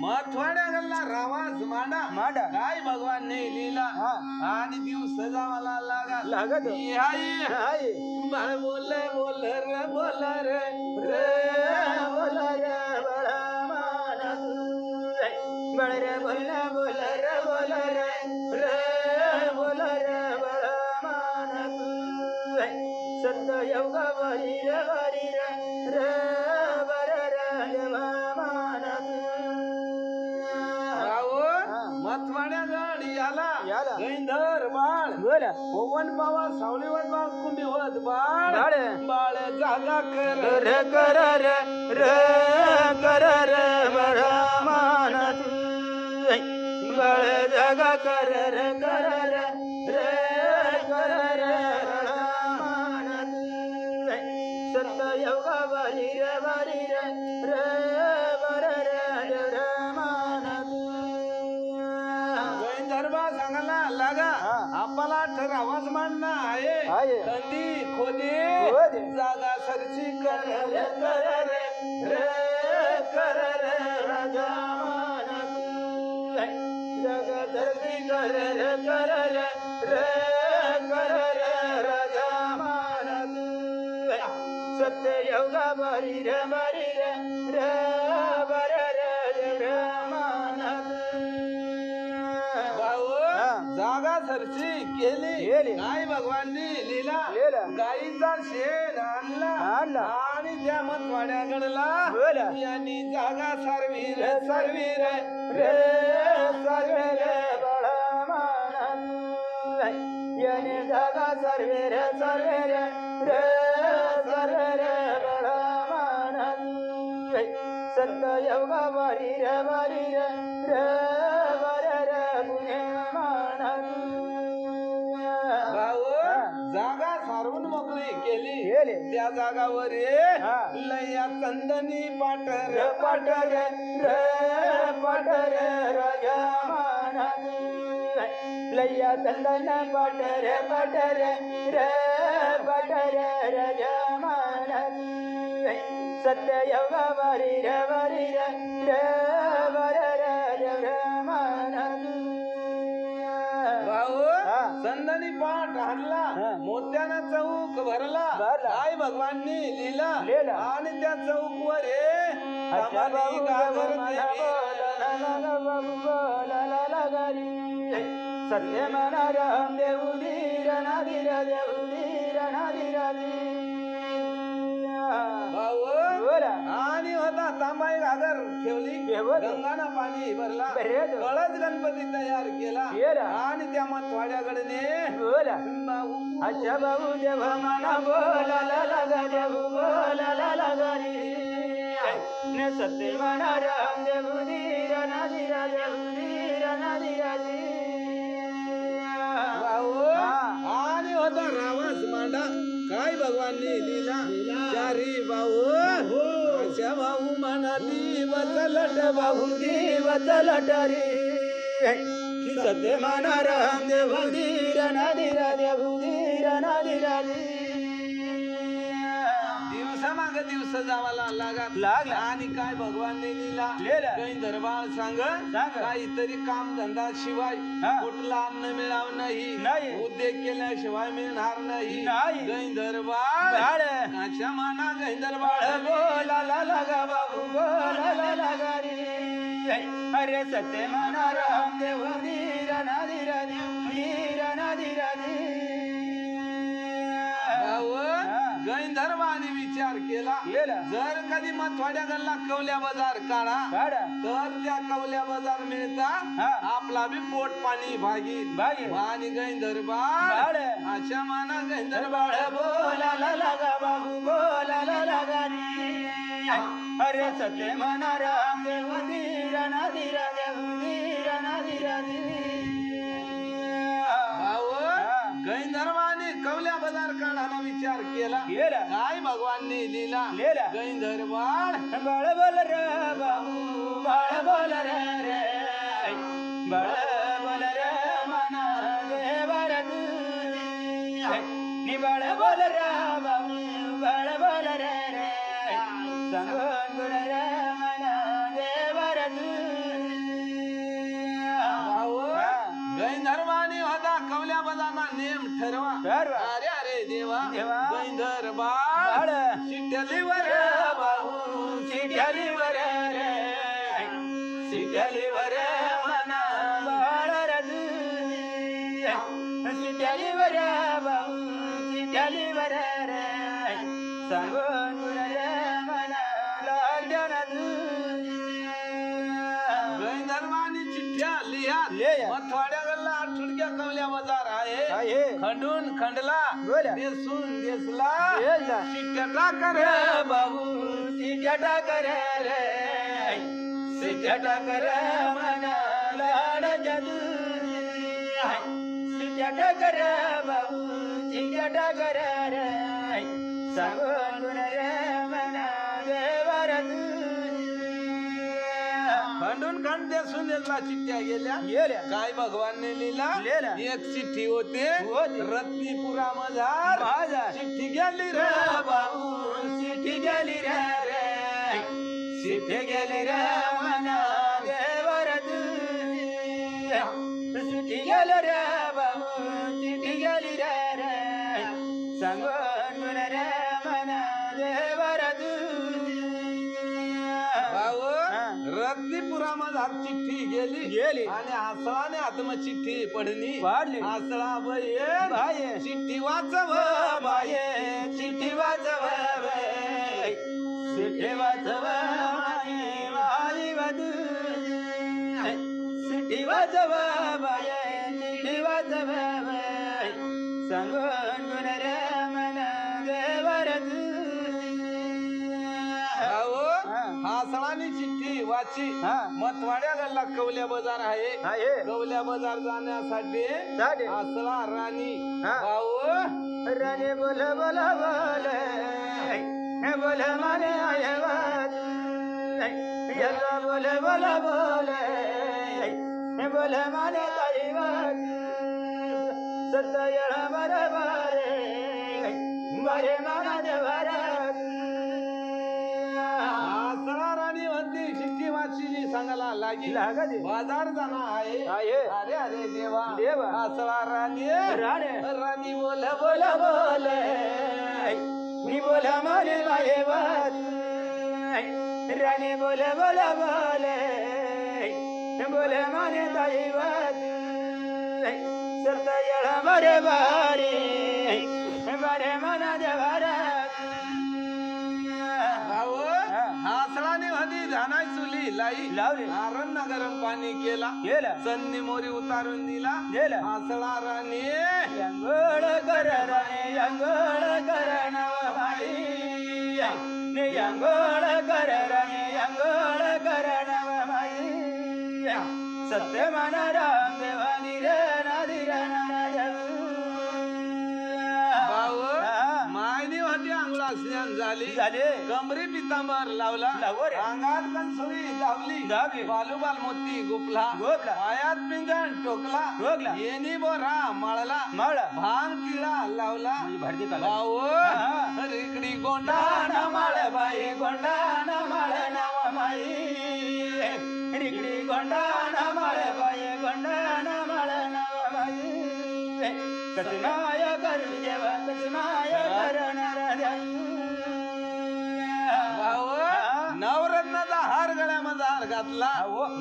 मथवाड्या घडला रावाज मांडा काय भगवानने लिहिला आणि दिवस जावाला लागत आई बाळ बोल बोल रे बोल रे बोल रे बळ रे बोल बोल रे बोल रे बोल रे सत्य योगा वरी रे बर रे मान गैंधर बाळ बोला पवन पावा सावलीवर बाळ कुंभीवत बाळ बाळ बाळ जागा कर र कर र कर र बळा मान बळ जगा कर र कर र कर र मान सत्य योगा बारी रे र बर र मान गैंधर्बा सांगायला लागा आपला ठरावाच मांडणं आहे आहे. कंदी खोदे खोदे. जागा सरची कर कर राजा मान जगदर्शी कर राजा मान सत्य योगा बारी रे बर रे मान भाऊ जागा सरची केली केली. काय भगवाननी लीला लीला. गाईचा शेण आणला आणला. आणि त्या मतवाड्याकडला बोला. यांनी जागा सरवी रे सर्वे रे बळा मान याने जागा सर्वे रे बळा मान सत्य योगा बारी रे बर रे गुणे मान भाऊ जागा सारवून मोकळी केली केली. त्या जागावर हा. लया चंदनी पाटर पटर राजा मान लैया चंदन पटर राजा मान सत्य योगा बारी रे बर रे मान भाऊ हा. चंदनी पाठ आणला हा. मोत्यानं चौक भरला भरला. आई भगवाननी लीला लीला. आणि त्या चौक वर अच्छा बाबू सत्य मना राम देऊ धीर भाऊ बोला आणि होता तांबाई घागर ठेवली ठेवलं. गंगाना पाणी भरला भरलं. कळच गणपती तयार केला केला. आणि त्या मतवाड्याकडे बोला अच्छा बाबू देव मना बोला देव बोला न सत्य मना राम देव धीर भाऊ हा. आणि होता रावस मांडा काय भगवाननी लीला चारी भाऊ अशा भाऊ मनाती बचलट भाऊ देव चलट रे सत्य मना राम देव धीर दिवसामाग दिवस जावाला लागला. आणि काय भगवानने लीला लीला. काही दरबार सांग काहीतरी काम धंदा शिवाय हा. कुठला अन्न मिळाव नाही. नाही उद्योग केल्याशिवाय मिळणार नाही नाही. गै दरबार बाळ. काच्या माना गै दरबार बोला लगा बाबू बोला लगा रे अरे सत्य मना राम देव धीर भाऊ गै दरबाने विचार केला केला. जर कधी मथवाड्या गल्ला कवल्या बाजार काढा काढा. तर त्या कवल्या बाजार मिळता हा. आपला बी पोट पाणी भागीत भागीत. आणि गै दरबार बाळ. अशा माना गै दरबार बोला लगा बाबू बोला लगा रे अरे सत्य मना राम देव धीर भाऊ गै दरबाने कवल्या बाजार काढायला विचार केला केला. काय भगवानने लीला लीला. गै दरबार बाळ बोल रे बाबू बाळ बोल रे बाळ बोल रे मना देवर नि बाळ बोल रे बाबू बाळ बोल रे सांगून बोल रे मना देवर भाऊ गै दरबाने होता कवल्या बाजारना नेम ठरवा ठरवा. अरे अरे देवा देवा. गै दरबार बाळ. शिट्यालीवर बाबू सिटलीवर रे सिटलीवर मना बाळ रजू सिटलीवर बाबू सिटलीवर रे सांगून रे मना लागण गै दरबाने चिठ्ठ्या लिहा लिहा. मथवाड्या गल्ला आठवड्या लकवल्या बाजार आहे आहे खंडून खंडला बोला देसून देसला येला शिट्ट्या टाकर बाबू शिट्ट्या टाकर रे शिट्ट्या टाकर मनाला जादू शिट्ट्या टाकर बाबू शिट्ट्या टाकर रे सांगून रे मना देवर खंडून खंड देसून देसला चिठ्ठ्या गेल्या गेल्या काय भगवानने लिहिला लिहिला. एक चिठ्ठी होते होते. रत्नीपुरा मजार माझा चिठ्ठी गेली रे बाबू चिठ्ठी गेली रे चिठ्ठी गेली रे मना देवर चिठ्ठी गेली रे बाबू चिठ्ठी गेली रे सांगून रे मना देवर भाऊ रत्नीपुरा मजार चिठ्ठी गेली गेली. आणि हसळाने आत्म चिठ्ठी पडली वाढली. हसळा बाई बाये चिठ्ठी वाचव बाये चिठ्ठी वाचव चिठ्ठी वाचव माई वधू चिठ्ठी वाचव बाये चिठ्ठी वाचव सांगून गुण रे मना देवर भाऊ हसळाने चिठ्ठी वाची मतवाड्याला लकवल्या बाजार आहे कवल्या बाजार जाण्यासाठी साडे हसळा राणी हा. भाऊ राणे बोल बोल बोल बोल माने आयवाद यल्ला बोल बोल बोल बोल माने ताईवाद सत्य बर बारे बरे माना देवरात हसळा राणी म्हणते चिठ्ठी वाचली सांगायला लागली लागत बाजार जाणं आहे आहे. अरे अरे देवा देवा. हसळा राणी राणे राणी बोल बोल बोल मी बोल माने मायवाद राणे बोल बोल बोल बोल माने ताईवाद सरता येळा बरे बारे बरे मना देवरात भाऊ हसळाने होती धानाय चुली लाई लावले आरण गरम पाणी केला गेला सन्नी मोरी उतारून दिला गेला हसळा राणी अंगोळ कर राणे अंगोळ कर नवमाई अंगोळ कर राणे अंगोळ कर नवमाई सत्य मन राम देवानी रे नादिर भाऊ मायनी होती अंगुळा स्नान झाली झाले कमरी पितांबर लावला लावर. अंगात कंसुरी लावली. धावली बालूबाल मोती गुपला गोपला. पायात पिंगण टोकला टोकला. येणी बोरा मळला माळा भांग किळा लावला भारती भाऊ हा. रिकडी गोंडा गोंडाना माळ बाई गोंडाना माळ नाव माई रिकडी गोंडाना माळ बाई गोंडाना माळ नाव माई कसमाय करू देवा कसमाय करणार भाऊ नवरत्नाचा हार गळ्यामध्ये हार घातला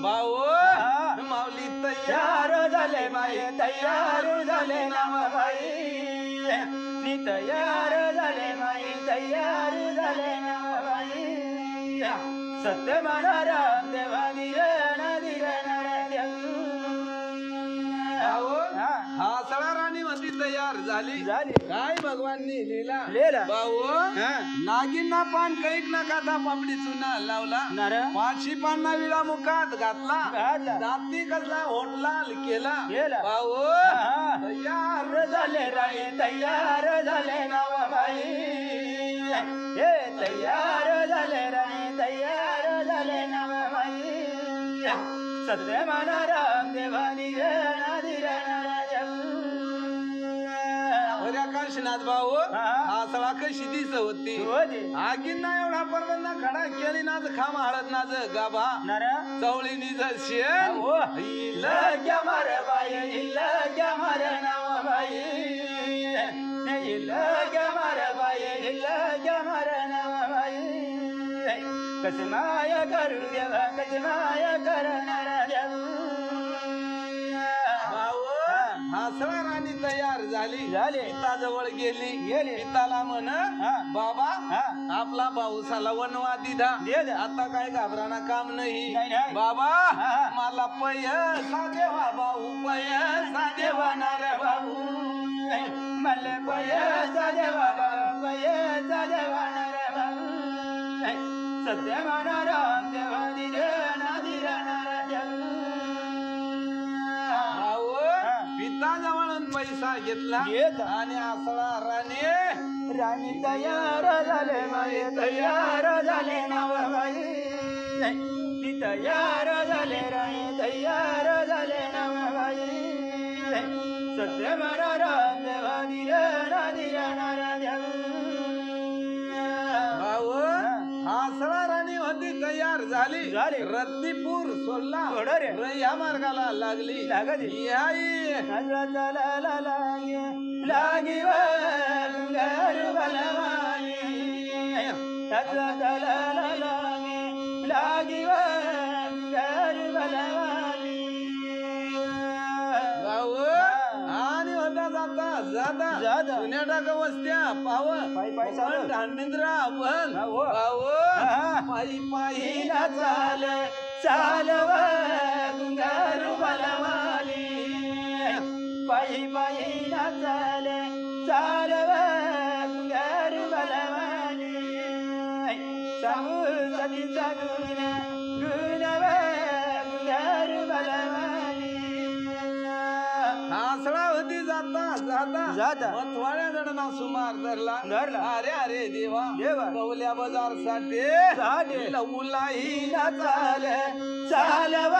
भाऊ माऊली तयार तयार झाले बाई तयार झाले नाव बाई मी तयार झाले बाई तयार झाले नाव बाई सत्य म्हणा राम देवानी भाऊ हसळा राणी होती तयार झाली झाली काय भगवाननी लिहिला लिहिला. भाऊ नागिनना पान कैक ना काथा पापडी चुना लावला नर पाचशे पान्ना विळा मुखात घातला घातला. दाती कसला होटला केला केला. भाऊ हा. तयार झाले राणे तयार झाले नाव बाई हे तयार झाले राणे तयार झाले नाव बाई सत्य म्हणा राम देवानी काशीनाथ भाऊ हा. हसळा कशी दिस होती आगींना एवढा पर्वत खडा केली नाच खाम हळद नाच गाभा चवळी निज शेण इल्ल मार बाई इल्ल मार नाव बाई इल्ल मार बाई इल्ल मार नाव बाई कसमाय करू देवा कसमाय करणार देव भाऊ आसळा राणी तयार झाली झाली. पिताजवळ गेली गेली. पिताला म्हण हा. बाबा हा. आपला भाऊसाला वनवा दिधा दे दे. आता काय घाबराना काम नाही नाही, नाही. बाबा हा. मला पैसा देवा भाऊ पैसा देवा ना रे भाऊ मला पैसा देवा बाबा पैसा देवा रे बाबा सत्य म्हणा राम देवा भाऊ पिताजवळून पैसा घेतला घेत. आणि आसळा राणी राणी तयार झाले माये तयार झाले नवबाई ती तयार झाले राणी तयार झाले नवबाई सत्य म्हणा राम देवा भाऊ आसळा राणी होती तयार झाली झाली. रत्नीपूर सोडला सोडा रे. या मार्गाला लागली लागली. याई लागी वांगार बलवानी लागी वांगार बलवानी भाऊ आणि होता जाता जाता जाता. जुन्या टाका वस्त्या पाव पायी पायी चालत. धांडिंद्रा आपण हा, हो. भाऊ हा. पायी पायी ना चाल चालव गुंगार बलवानी पायी पायी ना चाल चालव गुंगार बलवानी सांगू सती सांगून गुणव गुंगार बलवानी आसळा होती जाता जाता जाता. मथवाड्या गणना सुमार धरला धरला. अरे अरे देवा देवा. कवल्या बाजार साठी साठी. लवलाही ना चाल चालव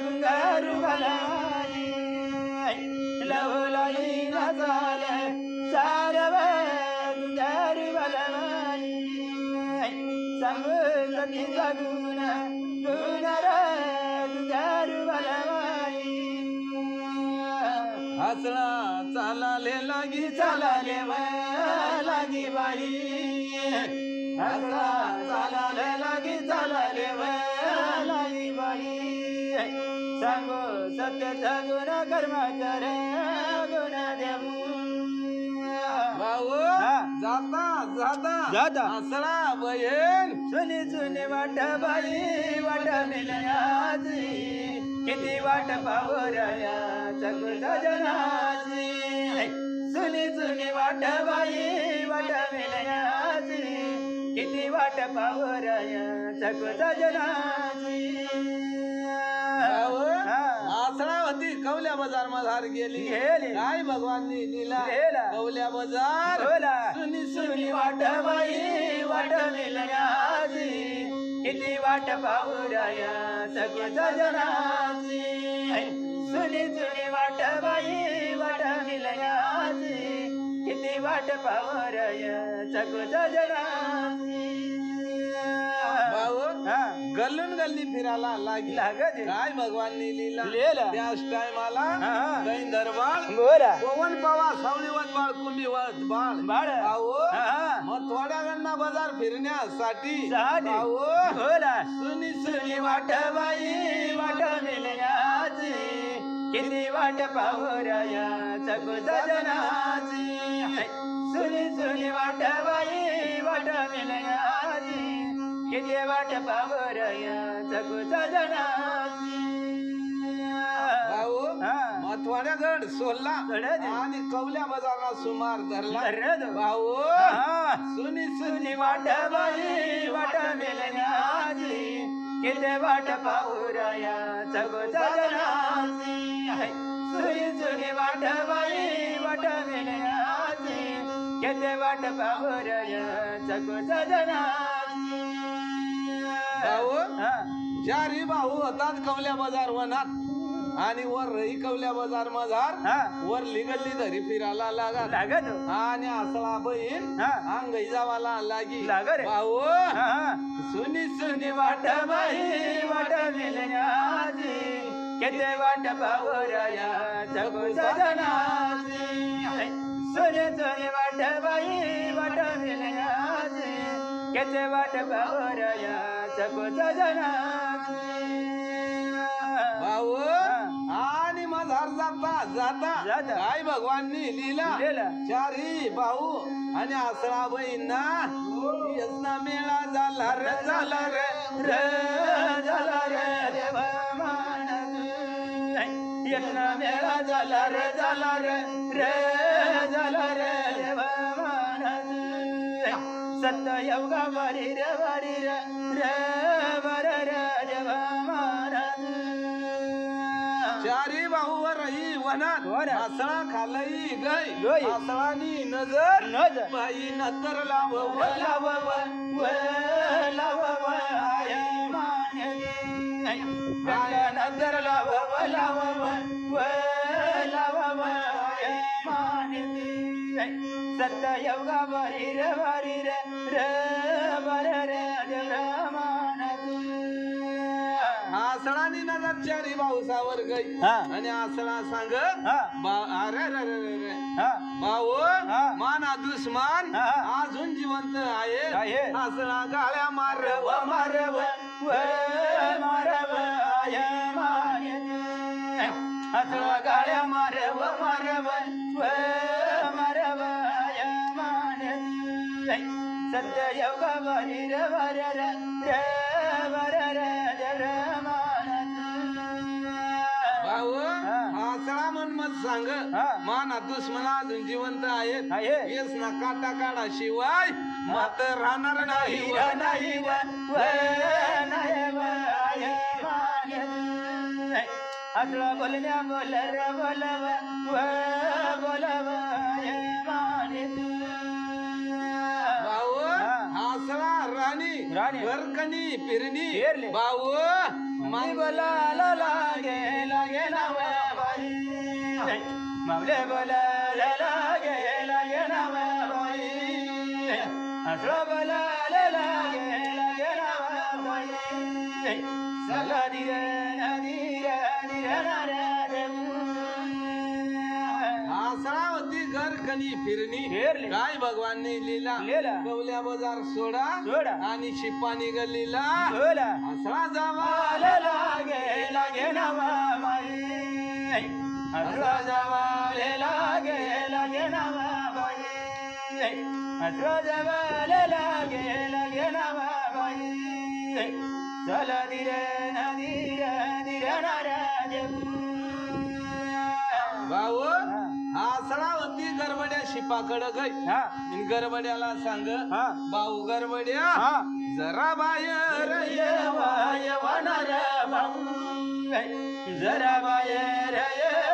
गुंगार बलवानी लवलाई ना चाल चालव गुंगार बलवानी सांगू सती सांगून गुणर गुंगार बलवानी आसळा चालाले लागी चालाले लागी बाई हसला चालाले लागी चालाले लागी बाई सांगो सत्य गुण कर्माचार गुण देऊ भाऊ हा. जाता जाता जाता. आसळा बहीण सुनी सुनी वाट बाई वाट मिलयाची किती वाट पावरया सगळं जनाची सुनी सुनी वाट बाई वाट मिलयाची किती वाट पावरया सगळं जनाची भाऊ हा. आसळा होती कवल्या बाजार मधार गेली गेली. काय भगवाननी लिहिला लिहिला. कवल्या बाजार बोला. सुनी सुनी वाट बाई वाट मिलयाची किती वाट पावरया सगळं जनाची सुनी सुनी वाट बाई वाट मिलयाची किती वाट पावरया सगळं जनाची भाऊ हा. गल्लून गल्ली फिरायला लागली लागत. काय भगवाननी लिहिला लिहिला. त्याच टायमाला हा. दैन दरबार बोला पवन पवा सावळीवत बाळ कुंभीवत बाळ बाळ. भाऊ हा. मग थोड्या गणना बाजार फिरण्यासाठी साठी. भाऊ बोला सुनी सुनी वाट बाई वाट मिलयाची किती वाट पावरया सगळं जनाची सुनी सुनी वाट बाई वाट मिलयाची किती वाट पावरया सगळं जनाची भाऊ हा. मथवाड्या गड सोडला गड. आणि कवल्या बाजारला सुमार धरला धरला. भाऊ हा. सुनी सुनी वाट बाई वाट मिलयाची किती वाट पावरया सगळं जनाची सुनी सुनी वाट बाई वाट मिलयाची किती वाट पावरया सगळं जनाची भाऊ हा. चारी भाऊ होतात कवल्या बाजार वनात आणि वर रही कवल्या बाजार मजार हा. वर लिगल्ली धरी फिरायला लागा लागत आणि असला बहीण हा. अंग जावाला लागी लागा रे. भाऊ हा, हा. सुनी सुनी वाट बाई वाट मिलयाची किती वाट पावरया सगळं जनाची सुनी सुनी वाट बाई वाट मिलयाची किती वाट पावरया सगळं जनाची भाऊ हा. आणि माझा बजार जाता जाता जाता. काय भगवाननी लिहिला लिहिलं. चारी भाऊ आणि आसळा बहिणा यसना मेळा झाला रे झाला रे र झाला रे देव मानत यत्न मेळा झाला रे झाला रे र झाला रे देव मानत सत्य योगा वारी रे वर रे देव मानत चारी भाऊ रही वनात वनात. आसळा खालई गई गई. आसळानी नजर नजर. बाई नतर लाव लाव लाव आय मानत नंतर लाव लाव आय मानत सत्य योगा वारी रे वर रे देव मानत आसळानी नजर चारी भाऊसावर गई हा. आणि आसळा सांग हा. अरे रे रे रे रे हा भाऊ हा. माना दुश्मन हा. अजून जिवंत आहे आहे. आसळा गाळ्या मारव मारव आय मानत असं गाड्या मारव आय मानत सत्य योगा वारी रे वर रे मानत भाऊ हा. आसळा मन मत सांग हा. माना दुश्मन अजून जिवंत आहेत आहे. येस ना काटा काढा शिवाय मात राहणार नाही नाही नाही आय मानत असं बोलण्या बोलव आय मानत भाऊ हा. आसळा राणी राणी. वरकणी फिरणी फिरली. भाऊ मामी बोलायला लागे नाव बाई मावले बोलायला लागे नाव बाई असं बोलायला लागे नाव बाई सला धीरे आसळावती घरकणी फिरणी फिरली. काय भगवानने लिहिला लिहिला. कवल्या बाजार सोडा सोडा. आणि शिपानी गल्लीला बोला आसळा जावा लागे नाव बाई असं जवाले लागे नाव बाई असं जवाले लागे नाव बाई चला धीरे भाऊ आसळावती गरबड्या शिपाकडे गई हा आणि गरबड्याला सांग हा भाऊ गरबड्या हा जरा बाहेर ये. वायवणार बाबू जरा बाहेर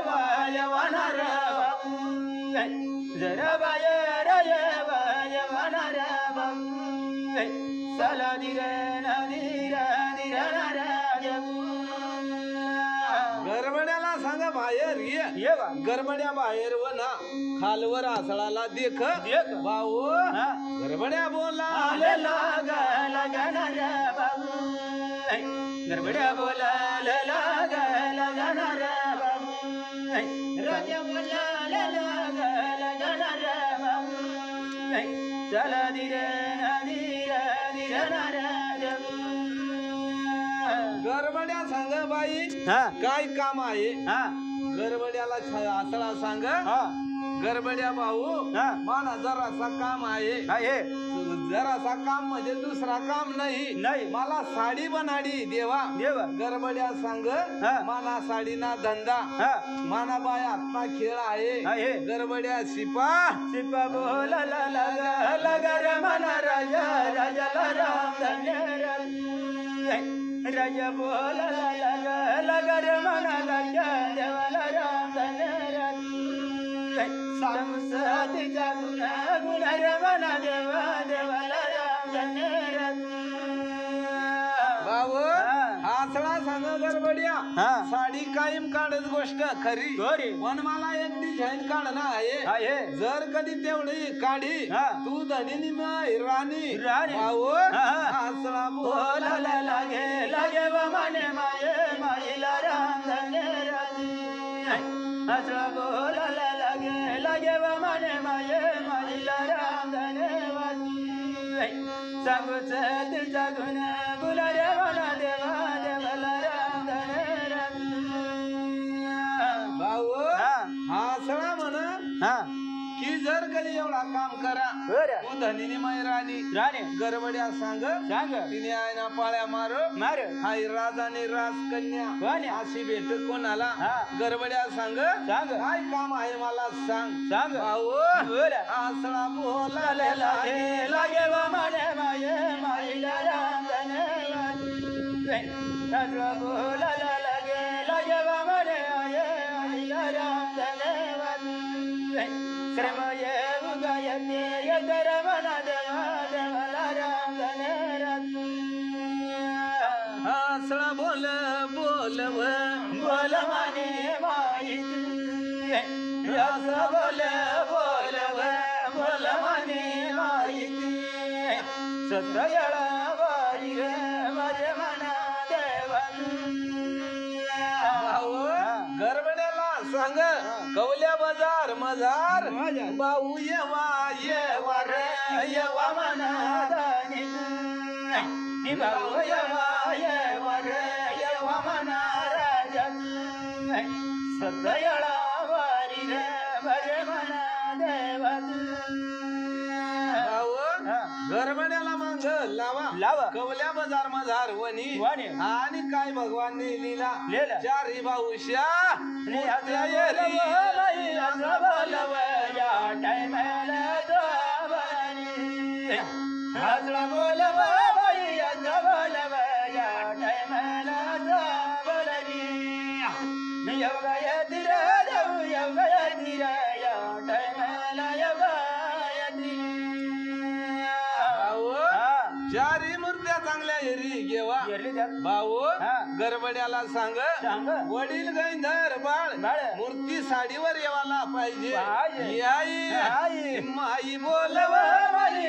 वायवणार बाबू जरा बाहेर वायवणार बाबू चला धीरे गरबड्याला सांग बाहेर ये बा गरबड्या बाहेर व ना खालवर आसळाला देख देख. भाऊ हा गरबड्या बोला आले लागणार बाबू गरबड्या बोलायला लागणार बाबू राजा बोलायला लागणार बाबू चला धीरे गरबड्या सांग बाई हा काय काम आहे हा गरबड्याला आसळा सांग हा गरबड्या भाऊ हा मला जरासा काम आहे आहे जरासा काम म्हणजे दुसरा काम नाही नाही. मला साडी बनाडी देवा देवा गरबड्या सांग हा. माना साडीना धंदा हा माना बाय आत्मा खेळ आहे आहे गरबड्या शिपा शिपा बोला लगर मन राजा राजाला राम धन्य राजा बोला लगर मन राजा देवाला राम धन्य संसतीचा गुण रमण देवा देवाला राम धन्य भाऊ हा. आसळा सांग गरबड्या हा. साडी कायम काढत गोष्ट खरी खरी. पण मला एक डिझाईन काढणं आहे आहे जर कधी तेवढी काढी हा. तू धनी माय राणी राणी. भाऊ हा. आसळा बोलायला लागे व माने माये माईला राम धन्य असं बोलायला लागे व माने माये माईला राम धन्य सांगूच तुझा गुण गुला रे म्हणा देवा देवाला राम धन्य भाऊ की जर कधी एवढा काम करा तू धनीनी माय राणी गरबड्या सांग तिने आयना पाळ्या मार हाय राजाने राजकन्या अशी भेट कोणाला गरबड्या सांग काय काम आहे मला सांग भाऊ आसळा बोला लागे माने माये माईला रांधन बोला लागे माने माये माईला रांधन श्रमय उदयते यदर मन देवा देवला रांधन आसळा बोल माने माईत आसळा बोल माने माईत सतयळा वारी रे माझे मना देवा गरबड्याला सांग कवल्या बाजार मजार भाऊ येवा येवा मना दानी भाऊ येवा मना राजा सतयळा वारी रे माझे मना देवा गरबड्याला मग लावा कवल्या बाजार मजार वनी आणि काय भगवान लीला चारी भाऊशा चारी मूर्त्या चांगल्या एरी घेवा भाऊ गरबड्याला सांग वडील गैंधर बाळ मूर्ती साडीवर येवाला पाहिजे माई बोलव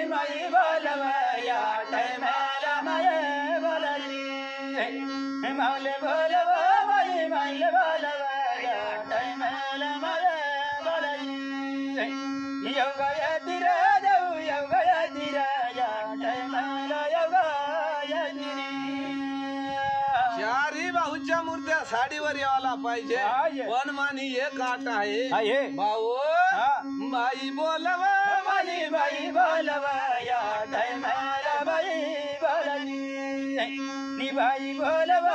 माई बोलव या टायमाला माये बोलली माऊले बोलव माईले बोलव या टायमाला माये बोलली योगा दिरा देऊ योगा दिरा या टायमाला योगा चारी भाऊच्या मूर्त्या साडीवर यावाला पाहिजे पण मानी एक आट आहे भाऊ बाई बोलव बाई बोलव या टायमाला बाई बोलली बाई बोलव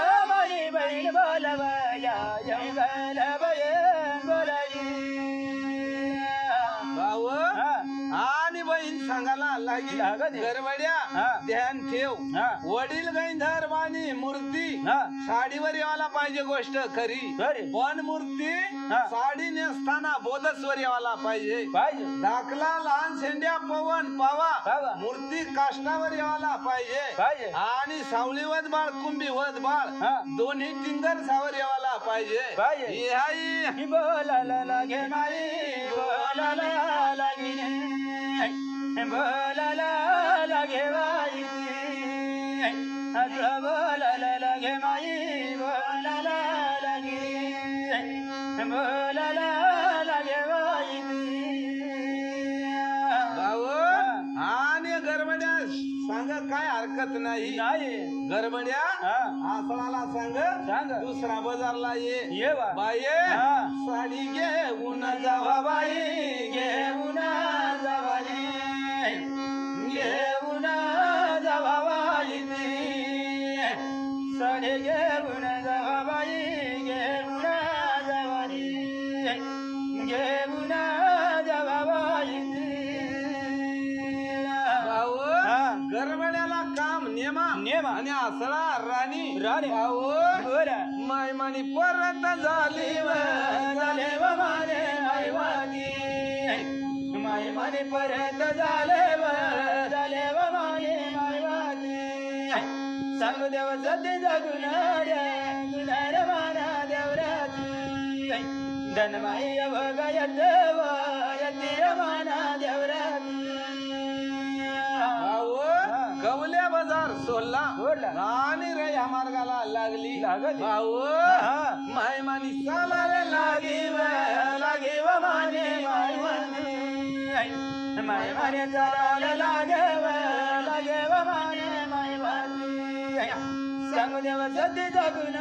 बाई बोलव या योगाला बाई बोलली भाऊ आणि बहीण सांगायला लागी गरबड्या ध्यान ठेव वडील गैंधर वाणी मूर्ती साडीवर यावाला पाहिजे गोष्ट खरी पण मूर्ती साडी नेसताना बोधस्वर यावाला पाहिजे दाखला लहान शेंड्या पवन पावा मूर्ती काष्टावर यावाला पाहिजे आणि सावळीवत बाळ कुंभीवत बाळ दोन्ही टिंगर सावर यावाला पाहिजे बोलायला लागे माई बोलायला लागे बोलायला लागे बाई बोलायला लागे माई बोलायला लागे बोलायला लागे बाई भाऊ आणि गरबड्या सांग काय हरकत नाही गरबड्या आसळाला सांग दुसरा बाजारला ये बाये साडी घेऊन जावा बाई घेऊन जावा घेऊन जावा बाई साडी घेऊन जावा बाई घेऊन जावा घेऊन जावा बाई भाऊ गरबड्याला काम नेमा आणि आसळा राणी भाऊ माय मानी परत झाली झाले माने मायवादी माय माने परत झाले झाले माये मायवादी सांगू देव सत्य जगुन गुणार माना देवराजी धनमाई अवगय देव यतीर माना देवराजी भाऊ कवल्या बाजार सोडला आणि रे या मार्गाला लागली भाऊ माय मानी सामारे लागे व माने माय माने चालायला लागे व माने माय सांगू देव सत्य जगुन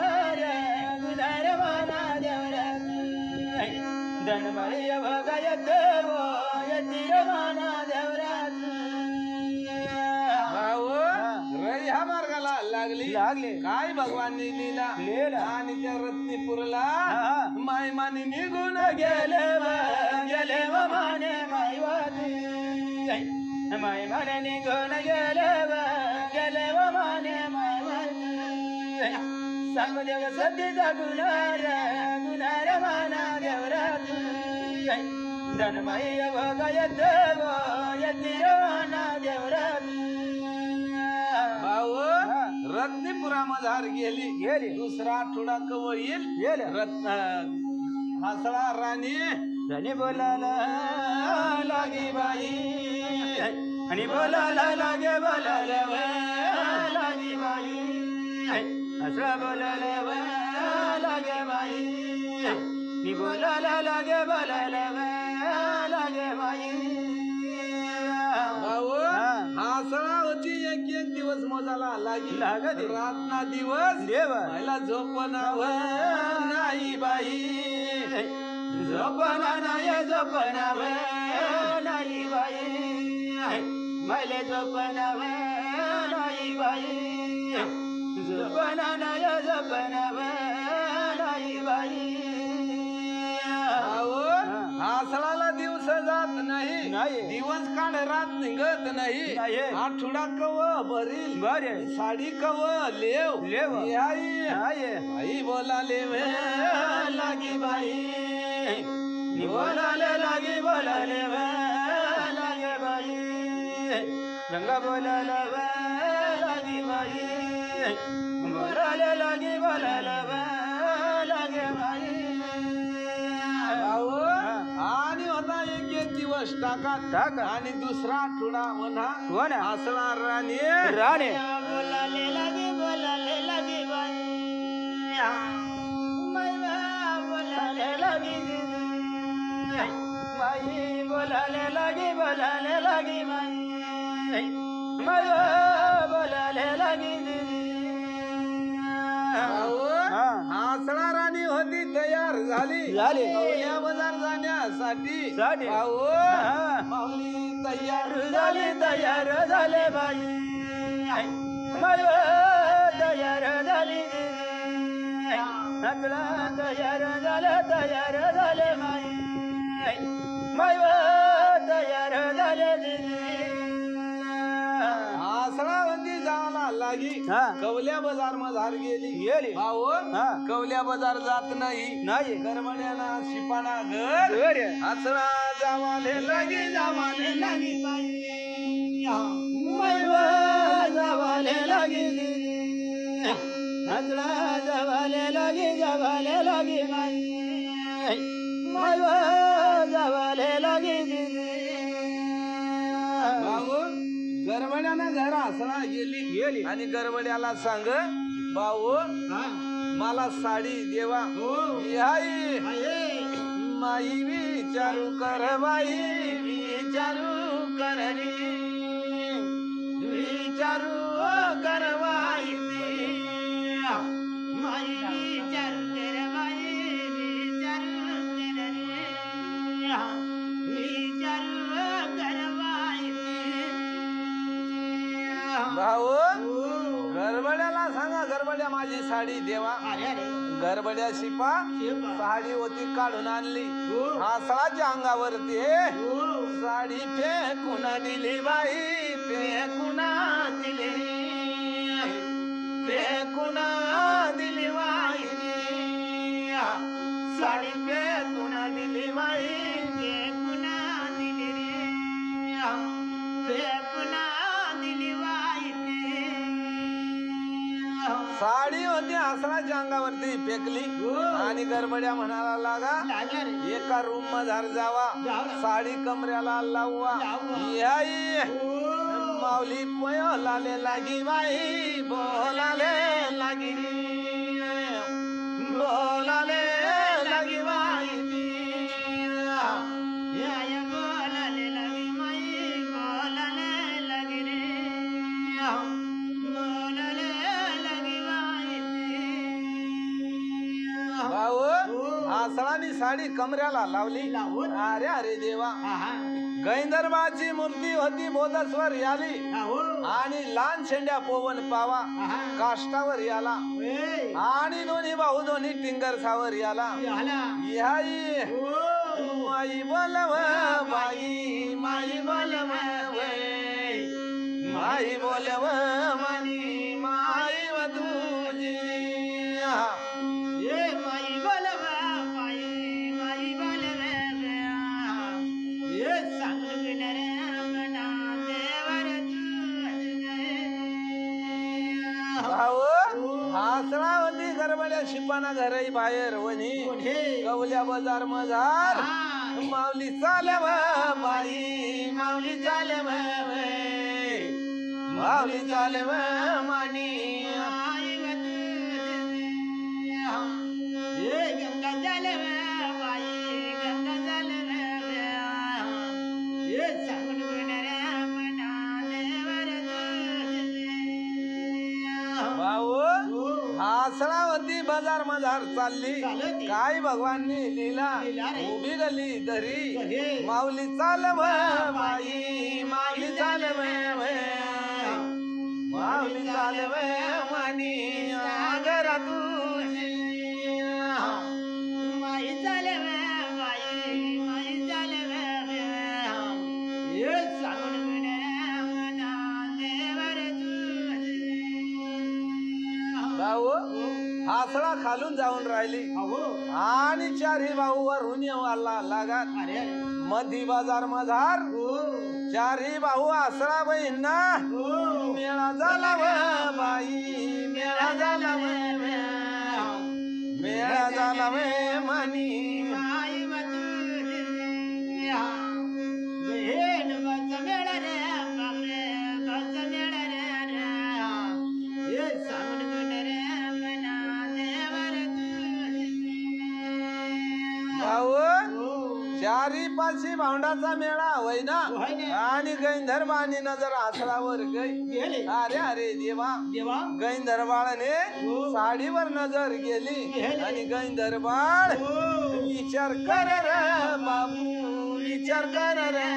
गुणार माना देवराजी धनबाई बघा येते वो येती रवाना देवरात भाऊ रई ह्या मार्गाला लागली लागले काय भगवाननी लीला आणि त्या रत्नीपूरला मायमानी निघून गेले व माने मायवादी माय माने निघून गेले व माने मायवादी सांग देव सतीचा गुन्हार माना देवरात धनबाई बघा येती रवाना देवरात भाऊ रत्नीपुरा मधार गेली दुसरा आठवडा कव येईल रत्न हासळा राणी बोलायला लागी बाई आणि बोलायला लागे बोलायला लागी बाई असं बोलायला लागे बाई मी बोलायला लागे बोलायला लागे बाई भाऊ हासळा होती एक दिवस मोजाला लागत रातना दिवस मला झोपणाव नाही बाई झोपना नाही बाई मला झोपनाव नाही बाई झोपना नाही बाई हासळाला दिवस जात नाही दिवस काढ रात निघत नाही आठवडा कव भरील साडी कव लेव आई बोलाले लागी बाई बोलाले लागी बोलाले लागे बाई गंगा बोलायला लागी बाई बोलाले लागी बोलायला लागे बाई आणि होता एक दिवस टाका आणि दुसरा आठवडा म्हणा हासळा राणी बोलाले लागे बाई बोलाले लागी बाई बोलाले लागी बाई बोलाले लागी हासळा राणी होती तयार झाली या बाजार जाण्यासाठी माऊली तयार झाले बाई तयार झाली हासळा तयार झाले बाई तयार झाले हासळावंती जायला लागी कवल्या बाजार मधार गेली भाऊ कवल्या बाजार जात नाही गरमण्याना शिपाना घर हासळा जावाले लागी जावाले लागी हासळा जावाले लागी जावाले लागी भाऊ गरबड्यानं घर हासळा गेली आणि गरबड्याला सांग भाऊ मला साडी देवा आई माई विचारू कर बाई विचारू कर बाई माई विचारू कर बाई भाऊ गरबड्याला सांगा गरबड्या माझी साडी देवा गरबड्या शिपा साडी होती काढून आणली हासळाच्या अंगावरती साडी फेकून दिली बाई फेकून दिली बाई साडी फेकून दिली बाई साडी होती हासळाच्या अंगावरती फेकली आणि गरबड्या म्हणायला लागा एका रूम मधार जावा साडी कमऱ्याला लाववा माऊली बोलाले लागी बाई बोलाले लागी बाई आसळानी साडी कमऱ्याला लावली अरे अरे देवा गैंदर्भाची मूर्ती होती बोधस्वर याली आणि लहान शेंड्या पोवन पावा काष्टावर याला आणि दोन्ही भाऊ दोन्ही टिंगर सावर याला याई माई बोलव बाई माई बोलव माई बोलव मनी माई व तुझी माई बोलव माई माई बोलव सांगून मना देवर भाऊ हासळावती गरबड्या शिपाना घरही बाहेर वनी कवल्या बाजार मजार माऊली चालव बाई माऊली चालव माऊली चालव मनी गंगा चालव बाई गंगा चालव सांगून मना देवर भाऊ हासळावती बाजार मजार चालली काय भगवाननी लीला उभी गली दरी माऊली चालव बाई माऊली चालव माऊली चालव मनी आगरा तुझी माई चालव बाई माई चालव सांगून मना देवर भाऊ हासळा खालून जाऊन राहिली आणि चारही भाऊ वरून येऊ आला लागत मधी बाजार मधार चारही भाऊ आसळा बहिणा मेळा झाला व बाई मेळा झाला व मेळा झाला व मनी माई बहीण बच मेळा रे बापरे बच मेळा रे सांगून रे मना देवर भाऊ चारी पाचही भावंडाचा मेळा होय ना आणि गैंधर्वानी नजर आसळावर गई अरे अरे देवा गैंधर्वाळने साडीवर नजर गेली आणि गैंधर्वाळ विचार कर रे बाबू विचार कर रे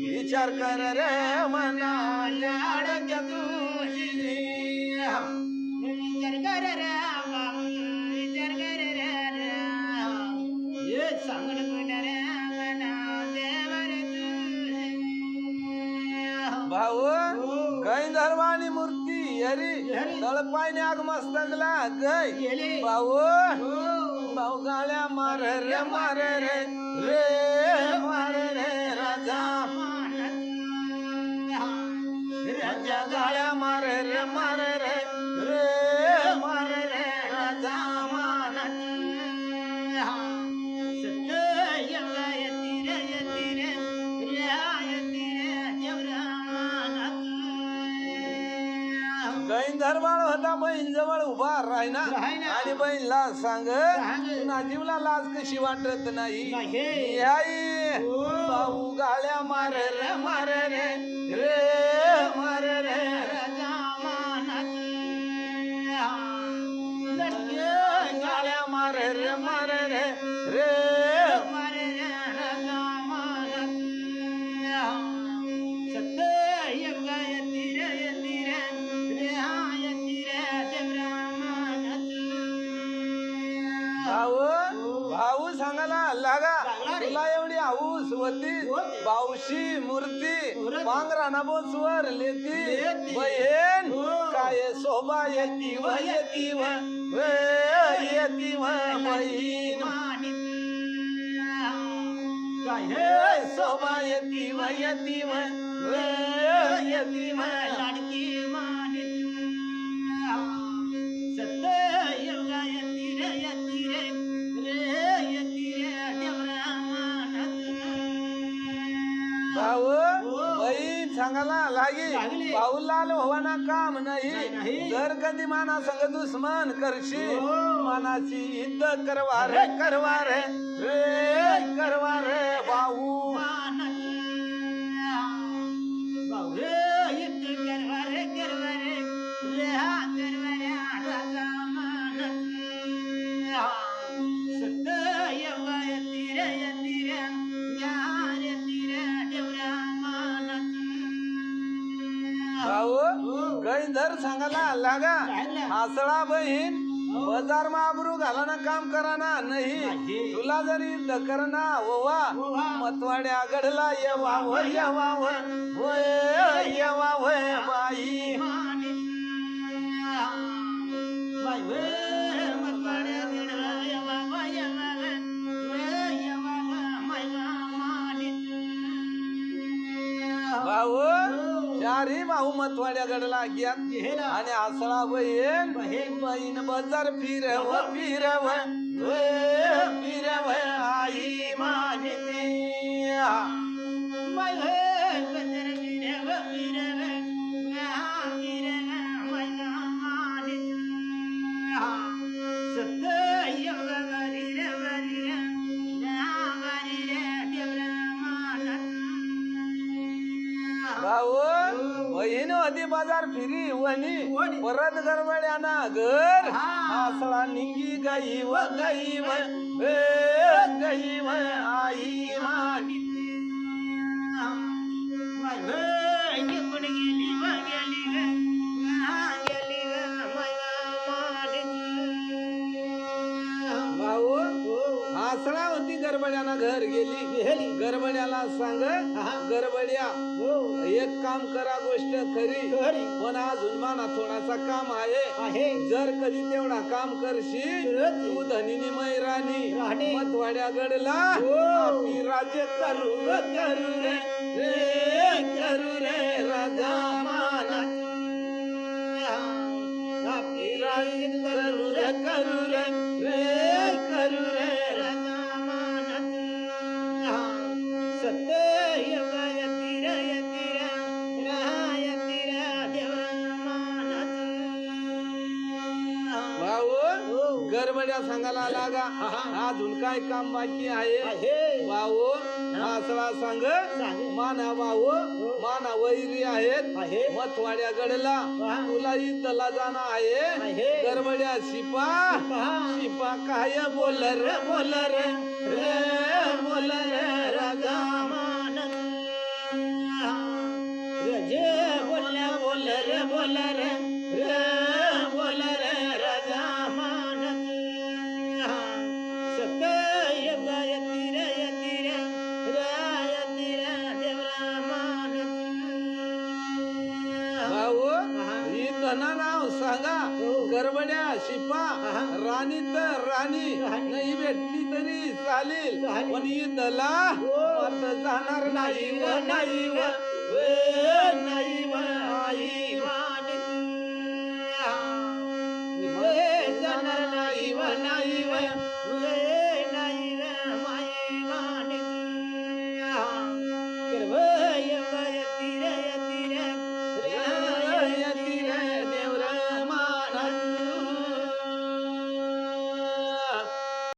विचार कर रे मना लाडक्या तुझी विचार कर रे बाबू विचार कर रे सांगून रे मना देवर भाऊ गैंधर्वानी मूर्ती हरी तळपायने आग मस्तकला गय भाऊ भाऊ गाळ्या मार रे मार रे रे मार रे राजा राजा गाळ्या मार रे मार रे रे मार रे राजा मान गैंधर्वाळ होता बहीण जवळ उभा राहिना आणि बहीणला सांग तुला जीवला लाज कशी वाटत नाही आई भाऊ गाळ्या मार रे मार रे रे मार रे गाळ्या मार रे मार रे रे भाऊ सांगायला लागा तुला एवढी हाऊस होती भाऊशी मूर्ती पांघराना बोसवर लेती बहीण काय शोभा येती व येती व येती व बहीण काय शोभा येती व येती व येती व लाडकी मानित सत्य योगा यती रे भाऊ बहीण सांगायला लागी भाऊ लाल होवाना काम नाही जर कधी माना संग दुश्मन करशी मनाची इज्जत करवा रे रे करवा रे भाऊ धर सांगायला लागा हासळा बहीण बाजार मा आबरू घाला ना काम करा ना नाही तुला जरी दकरना ओवा मतवाड्या गडला येवा होय बाई भाऊ चारी भाऊ मतवाड्या गडला ग्यात आणि आसळा बहीण बहीण बाजार फिरव आई मानिती भाऊ बहीण होती बाजार फिरी वनी परत गरबड्याना घर आसळा निंगी गई व आई मानी भाऊ आसळा होती गरबड्याना घर गेली गरबड्याला सांग गरबड्या एक काम करा गोष्ट खरी पण अजून माना थोडासा काम आहे जर कधी तेवढा काम करशील तू धनीनी मैराणी मतवाड्या गडला आपली राज्य करू रे राजा माना आपली राज्य करू रे राजा माना सत्य गरबड्या सांगायला लागा अजून काय काम बाकी आहे भाऊ आसळा सांग माना भाऊ माना वैरी आहेत मतवाड्या गडला तुला इथला जाणं आहे गरबड्या शिपा काय बोल रे राजा मान बोल रे राजा नाव सांगा गरबड्या शिपा राणी तर राणी नाही भेटली तरी चालेल पण इथला आता जाणार नाही आई जाणार नाही